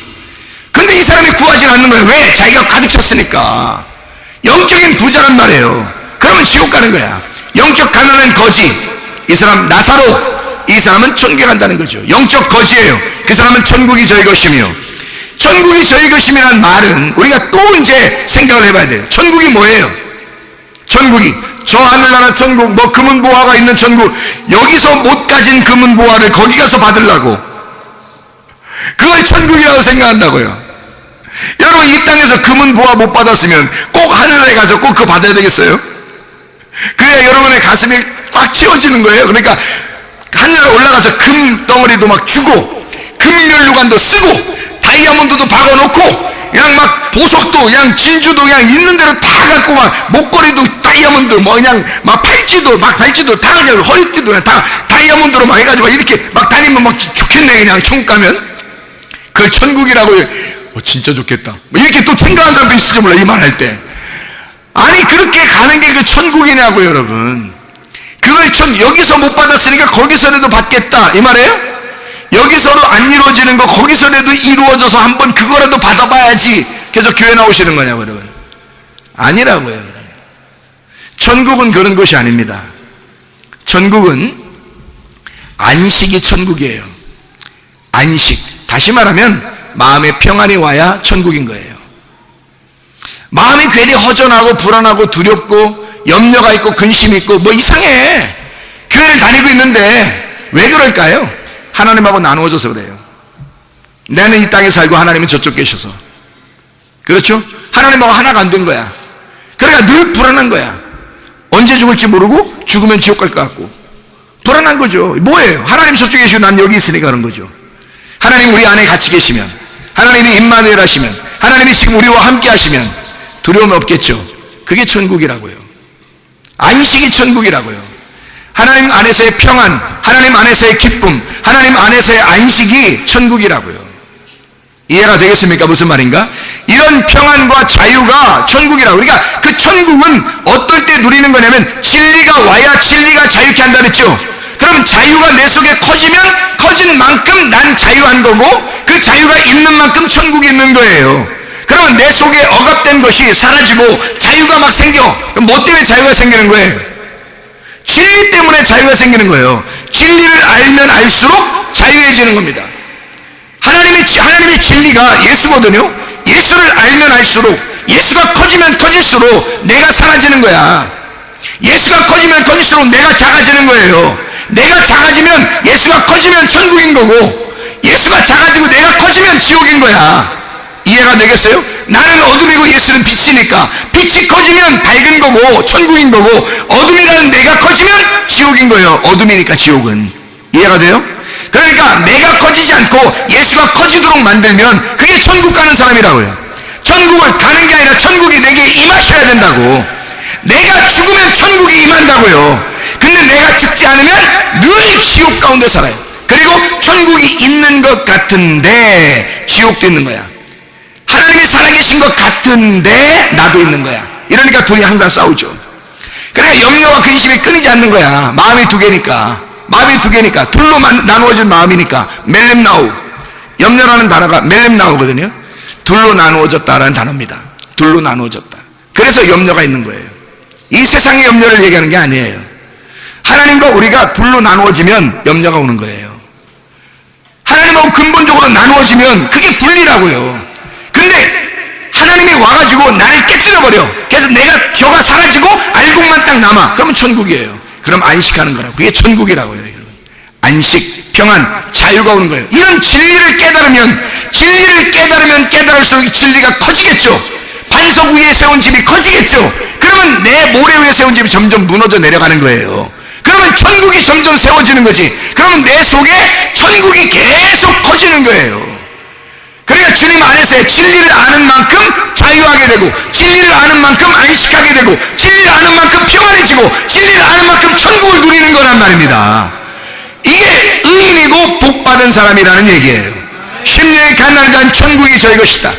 근데 이 사람이 구하지 않는 거예요. 왜? 자기가 가득 찼으니까. 영적인 부자란 말이에요. 그러면 지옥 가는 거야. 영적 가난한 거지, 이 사람 나사로, 이 사람은 천국에 간다는 거죠. 영적 거지예요. 그 사람은 천국이 저희 것이며, 천국이 저희 것이라는 말은 우리가 또 이제 생각을 해봐야 돼요. 천국이 뭐예요? 천국이 저 하늘나라 천국, 뭐 금은보화가 있는 천국, 여기서 못 가진 금은보화를 거기 가서 받으려고, 그걸 천국이라고 생각한다고요. 여러분, 이 땅에서 금은보화 못 받았으면 꼭 하늘에 가서 꼭 그거 받아야 되겠어요? 그래야 여러분의 가슴이 꽉 채워지는 거예요. 그러니까 하늘에 올라가서 금 덩어리도 막 주고, 금면류관도 쓰고, 다이아몬드도 박아놓고, 그냥 막 보석도 그냥 진주도 그냥 있는 대로 다 갖고, 막 목걸이도 다이아몬드, 뭐 그냥 막 팔찌도 다 그냥 허리띠도 그냥 다 다이아몬드로 막 해가지고 이렇게 막 다니면 막 좋겠네. 그냥 천국 가면 그걸 천국이라고 해. 진짜 좋겠다, 뭐 이렇게 또 생각하는 사람도 있을지 몰라, 이 말 할 때. 아니, 그렇게 가는 게 그 천국이냐고, 여러분. 그걸 여기서 못 받았으니까 거기서라도 받겠다, 이 말이에요? 여기서도 안 이루어지는 거 거기서라도 이루어져서 한번 그거라도 받아봐야지, 그래서 교회 나오시는 거냐고, 여러분. 아니라고요. 천국은 그런 것이 아닙니다. 천국은 안식이 천국이에요. 안식. 다시 말하면 마음의 평안이 와야 천국인 거예요. 마음이 괜히 허전하고 불안하고 두렵고 염려가 있고 근심이 있고 뭐 이상해. 교회를 다니고 있는데 왜 그럴까요? 하나님하고 나누어져서 그래요. 나는 이 땅에 살고 하나님은 저쪽 계셔서. 그렇죠? 하나님하고 하나가 안 된 거야. 그러니까 늘 불안한 거야. 언제 죽을지 모르고 죽으면 지옥 갈 것 같고 불안한 거죠. 뭐예요? 하나님 저쪽에 계시고 난 여기 있으니까 그런 거죠. 하나님 우리 안에 같이 계시면, 하나님이 임마누엘 하시면, 하나님이 지금 우리와 함께 하시면 두려움이 없겠죠. 그게 천국이라고요. 안식이 천국이라고요. 하나님 안에서의 평안, 하나님 안에서의 기쁨, 하나님 안에서의 안식이 천국이라고요. 이해가 되겠습니까? 무슨 말인가? 이런 평안과 자유가 천국이라고. 그러니까 그 천국은 어떨 때 누리는 거냐면 진리가 와야 진리가 자유케 한다 그랬죠. 그럼 자유가 내 속에 커지면 커진 만큼 난 자유한 거고, 그 자유가 있는 만큼 천국이 있는 거예요. 그러면 내 속에 억압된 것이 사라지고 자유가 막 생겨. 그럼 뭐 때문에 자유가 생기는 거예요? 진리 때문에 자유가 생기는 거예요. 진리를 알면 알수록 자유해지는 겁니다. 하나님의 진리가 예수거든요. 예수를 알면 알수록, 예수가 커지면 커질수록 내가 사라지는 거야. 예수가 커지면 커질수록 내가 작아지는 거예요. 내가 작아지면 예수가 커지면 천국인 거고, 예수가 작아지고 내가 커지면 지옥인 거야. 이해가 되겠어요? 나는 어둠이고 예수는 빛이니까 빛이 커지면 밝은 거고 천국인 거고, 어둠이라는 내가 커지면 지옥인 거예요. 어둠이니까 지옥은. 이해가 돼요? 그러니까 내가 커지지 않고 예수가 커지도록 만들면 그게 천국 가는 사람이라고요. 천국을 가는 게 아니라 천국이 내게 임하셔야 된다고. 내가 죽으면 천국이 임한다고요. 근데 내가 죽지 않으면 늘 지옥 가운데 살아요. 그리고 천국이 있는 것 같은데 지옥도 있는 거야. 하나님이 살아계신 것 같은데 나도 있는 거야. 이러니까 둘이 항상 싸우죠. 그러니까 염려와 근심이 끊이지 않는 거야. 마음이 두 개니까. 둘로 나누어진 마음이니까. 멜렘나우. 염려라는 단어가 멜렘나우거든요. 둘로 나누어졌다라는 단어입니다. 둘로 나누어졌다. 그래서 염려가 있는 거예요. 이 세상의 염려를 얘기하는 게 아니에요. 하나님과 우리가 둘로 나누어지면 염려가 오는 거예요. 하나님하고 근본적으로 나누어지면 그게 분리라고요. 근데 하나님이 와가지고 나를 깨뜨려버려. 그래서 저가 사라지고 알곡만 딱 남아. 그러면 천국이에요. 그럼 안식하는 거라고. 그게 천국이라고요, 여러분. 안식, 평안, 자유가 오는 거예요. 이런 진리를 깨달으면 깨달을수록 진리가 커지겠죠. 반석 위에 세운 집이 커지겠죠. 그러면 내 모래 위에 세운 집이 점점 무너져 내려가는 거예요. 그러면 천국이 점점 세워지는 거지. 그러면 내 속에 천국이 계속 커지는 거예요. 그러니까 주님 안에서의 진리를 아는 만큼 자유하게 되고, 진리를 아는 만큼 안식하게 되고, 진리를 아는 만큼 평안해지고, 진리를 아는 만큼 천국을 누리는 거란 말입니다. 이게 의인이고 복받은 사람이라는 얘기예요. 심령이 가난한 자는 천국이 저희 것이다.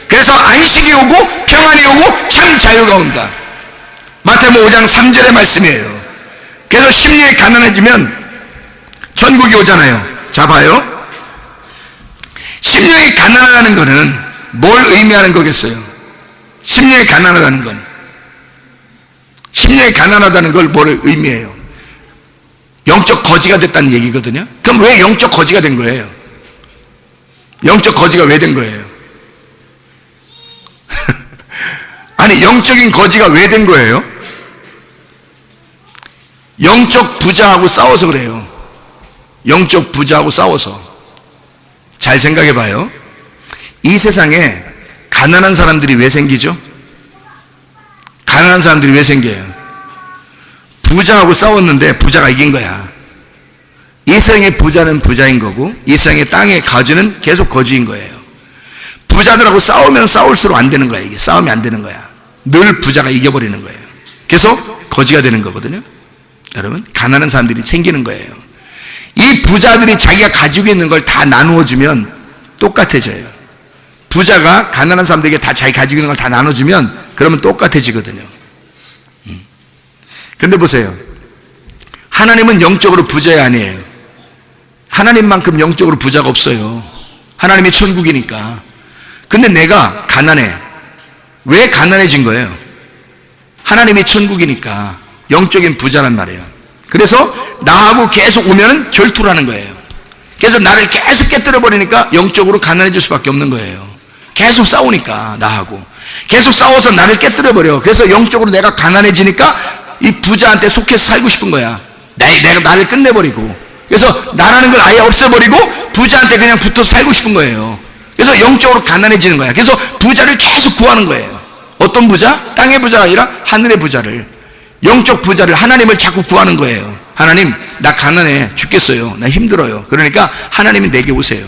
그래서 안식이 오고 평안이 오고 참 자유가 온다. 마태복음 5장 3절의 말씀이에요. 그래서 심령이 가난해지면 천국이 오잖아요. 자, 봐요. 심령이 가난하다는 것은 뭘 의미하는 거겠어요? 심령이 가난하다는 건 뭘 의미해요? 영적 거지가 됐다는 얘기거든요. 그럼 왜 영적 거지가 된 거예요? 영적 거지가 왜 된 거예요? 아니, 영적인 거지가 왜 된 거예요? 영적 부자하고 싸워서 그래요. 영적 부자하고 싸워서. 잘 생각해 봐요. 이 세상에 가난한 사람들이 왜 생기죠? 가난한 사람들이 왜 생겨요? 부자하고 싸웠는데 부자가 이긴 거야. 이 세상의 부자는 부자인 거고 이 세상의 땅의 거지는 계속 거지인 거예요. 부자들하고 싸우면 싸울수록 안 되는 거야. 이게 싸우면 안 되는 거야. 늘 부자가 이겨버리는 거예요. 계속 거지가 되는 거거든요. 여러분, 가난한 사람들이 생기는 거예요. 이 부자들이 자기가 가지고 있는 걸 다 나누어주면 똑같아져요. 부자가 가난한 사람들에게 다 자기 가지고 있는 걸 다 나눠주면 그러면 똑같아지거든요. 근데 보세요. 하나님은 영적으로 부자가 아니에요. 하나님만큼 영적으로 부자가 없어요. 하나님이 천국이니까. 근데 내가 가난해. 왜 가난해진 거예요? 하나님이 천국이니까 영적인 부자란 말이에요. 그래서 나하고 계속 오면은 결투를 하는 거예요. 그래서 나를 계속 깨뜨려 버리니까 영적으로 가난해질 수밖에 없는 거예요. 계속 싸우니까 나하고 계속 싸워서 나를 깨뜨려 버려. 그래서 영적으로 내가 가난해지니까 이 부자한테 속해서 살고 싶은 거야. 내가 나를 끝내버리고. 그래서 나라는 걸 아예 없애버리고 부자한테 그냥 붙어 살고 싶은 거예요. 그래서 영적으로 가난해지는 거야. 그래서 부자를 계속 구하는 거예요. 어떤 부자? 땅의 부자가 아니라 하늘의 부자를, 영적 부자를, 하나님을 자꾸 구하는 거예요. 하나님, 나 가난해 죽겠어요. 나 힘들어요. 그러니까 하나님이 내게 오세요.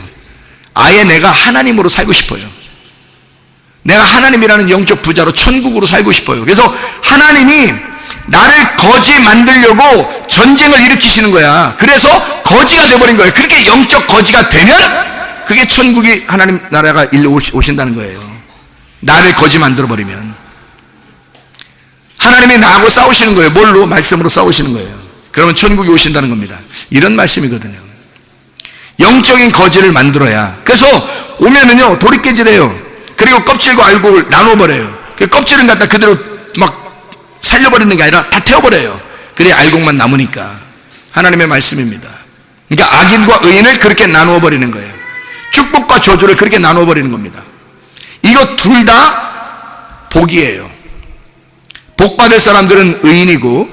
아예 내가 하나님으로 살고 싶어요. 내가 하나님이라는 영적 부자로 천국으로 살고 싶어요. 그래서 하나님이 나를 거지 만들려고 전쟁을 일으키시는 거야. 그래서 거지가 돼버린 거예요. 그렇게 영적 거지가 되면 그게 천국이 하나님 나라가 일로 오신다는 거예요. 나를 거지 만들어버리면 하나님이 나하고 싸우시는 거예요. 뭘로? 말씀으로 싸우시는 거예요. 그러면 천국이 오신다는 겁니다. 이런 말씀이거든요. 영적인 거지를 만들어야. 그래서 오면은요 돌이깨질해요. 그리고 껍질과 알곡을 나눠버려요. 그 껍질은 갖다 그대로 막 살려버리는 게 아니라 다 태워버려요. 그래 알곡만 남으니까. 하나님의 말씀입니다. 그러니까 악인과 의인을 그렇게 나누어 버리는 거예요. 축복과 저주를 그렇게 나누어 버리는 겁니다. 이거 둘 다 복이에요. 복 받을 사람들은 의인이고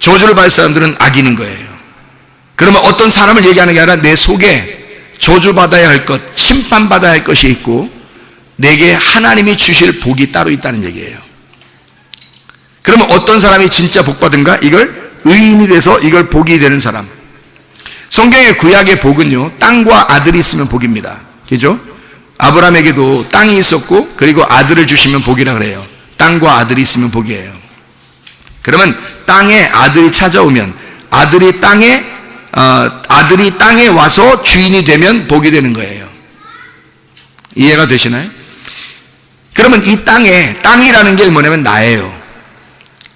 저주를 받을 사람들은 악인인 거예요. 그러면 어떤 사람을 얘기하는 게 아니라 내 속에 저주받아야 할 것, 심판받아야 할 것이 있고 내게 하나님이 주실 복이 따로 있다는 얘기예요. 그러면 어떤 사람이 진짜 복 받은가? 이걸 의인이 돼서 이걸 복이 되는 사람. 성경의 구약의 복은요, 땅과 아들이 있으면 복입니다. 그죠? 아브라함에게도 땅이 있었고 그리고 아들을 주시면 복이라 그래요. 땅과 아들이 있으면 복이에요. 그러면 땅에 아들이 찾아오면 아들이 땅에 와서 주인이 되면 복이 되는 거예요. 이해가 되시나요? 그러면 이 땅이라는 게 뭐냐면 나예요.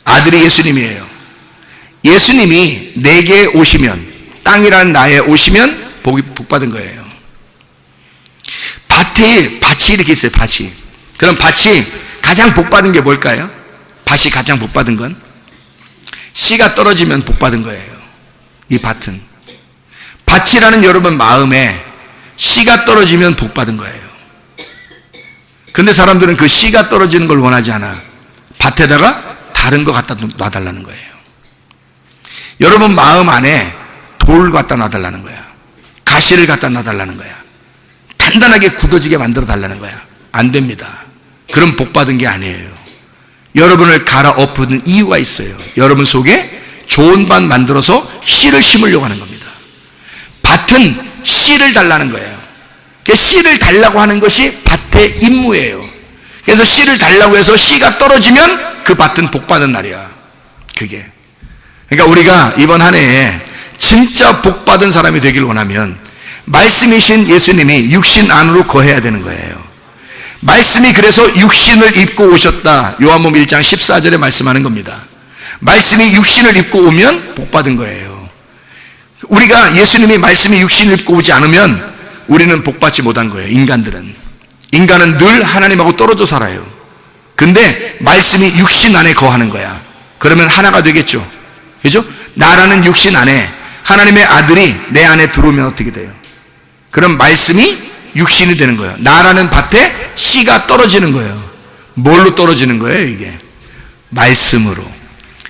아들이 예수님이에요. 예수님이 내게 오시면, 땅이라는 나에 오시면 복 받은 거예요. 밭이 이렇게 있어요. 밭이. 그럼 밭이 가장 복 받은 게 뭘까요? 밭이 가장 복 받은 건 씨가 떨어지면 복 받은 거예요. 이 밭은. 밭이라는 여러분 마음에 씨가 떨어지면 복 받은 거예요. 근데 사람들은 그 씨가 떨어지는 걸 원하지 않아. 밭에다가 다른 거 갖다 놔달라는 거예요. 여러분 마음 안에 돌 갖다 놔달라는 거야. 가시를 갖다 놔달라는 거야. 단단하게 굳어지게 만들어 달라는 거야. 안 됩니다. 그럼 복 받은 게 아니에요. 여러분을 갈아엎는 이유가 있어요. 여러분 속에 좋은 밭 만들어서 씨를 심으려고 하는 겁니다. 밭은 씨를 달라는 거예요. 씨를 달라고 하는 것이 밭의 임무예요. 그래서 씨를 달라고 해서 씨가 떨어지면 그 밭은 복 받은 날이야. 그게. 그러니까 우리가 이번 한 해에 진짜 복 받은 사람이 되길 원하면 말씀이신 예수님이 육신 안으로 거해야 되는 거예요. 말씀이 그래서 육신을 입고 오셨다. 요한복음 1장 14절에 말씀하는 겁니다. 말씀이 육신을 입고 오면 복 받은 거예요. 우리가 예수님이 말씀이 육신을 입고 오지 않으면 우리는 복 받지 못한 거예요. 인간은 늘 하나님하고 떨어져 살아요. 근데 말씀이 육신 안에 거하는 거야. 그러면 하나가 되겠죠. 그죠? 나라는 육신 안에 하나님의 아들이 내 안에 들어오면 어떻게 돼요? 그럼 말씀이 육신이 되는 거예요. 나라는 밭에 씨가 떨어지는 거예요. 뭘로 떨어지는 거예요, 이게? 말씀으로.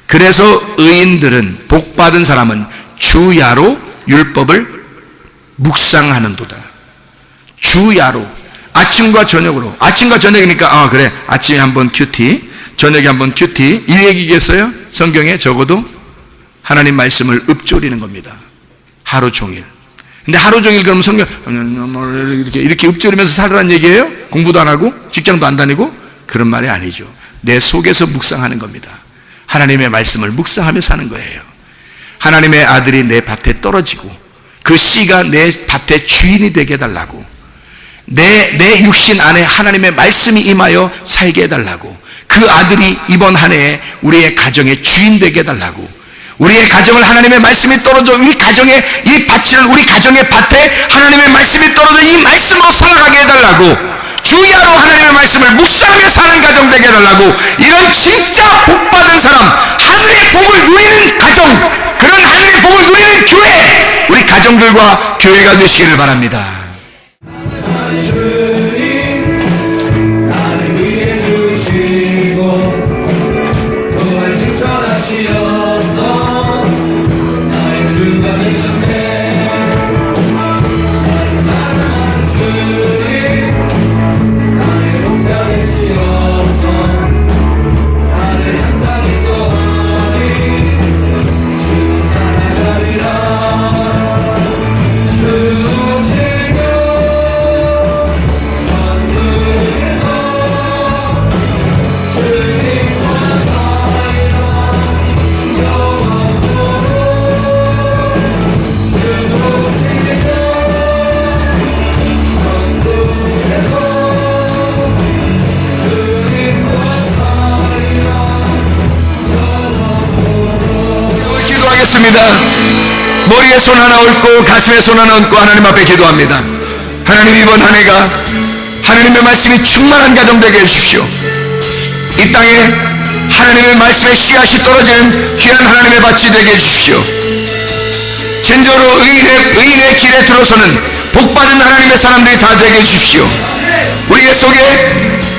그래서 의인들은, 복받은 사람은 주야로 율법을 묵상하는도다. 주야로. 아침과 저녁으로. 아침과 저녁이니까, 그래. 아침에 한번 큐티, 저녁에 한번 큐티. 이 얘기겠어요? 성경에 적어도 하나님 말씀을 읊조리는 겁니다. 하루 종일. 근데 하루 종일 그러면 성경, 이렇게 읊조리면서 살으라는 얘기예요? 공부도 안 하고, 직장도 안 다니고? 그런 말이 아니죠. 내 속에서 묵상하는 겁니다. 하나님의 말씀을 묵상하며 사는 거예요. 하나님의 아들이 내 밭에 떨어지고, 그 씨가 내 밭의 주인이 되게 해달라고, 내 육신 안에 하나님의 말씀이 임하여 살게 해달라고, 그 아들이 이번 한 해에 우리의 가정의 주인 되게 해달라고, 우리의 가정을 하나님의 말씀이 떨어져 우리 가정의 이 밭을 우리 가정의 밭에 하나님의 말씀이 떨어져 이 말씀으로 살아가게 해달라고, 주야로 하나님의 말씀을 묵상하며 사는 가정 되게 해달라고, 이런 진짜 복받은 사람, 하늘의 복을 누리는 가정, 그런 하늘의 복을 누리는 교회, 우리 가정들과 교회가 되시기를 바랍니다. 머리에 손 하나 얹고 가슴에 손 하나 얹고 하나님 앞에 기도합니다. 하나님, 이번 한 해가 하나님의 말씀이 충만한 가정 되게 해주십시오. 이 땅에 하나님의 말씀의 씨앗이 떨어지는 귀한 하나님의 밭이 되게 해주십시오. 진정으로 의인의 길에 들어서는 복받은 하나님의 사람들이 다 되게 해주십시오. 우리의 속에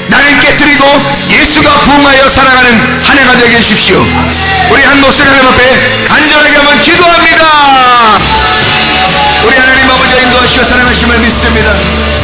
나를 깨뜨리고 예수가 부흥하여 살아가는 한 해가 되게 해주십시오. 우리 한 목소리 하나님 앞에 간절하게 한번 기도합니다. 우리 하나님 아버지 인도하시고 사랑하심을 믿습니다.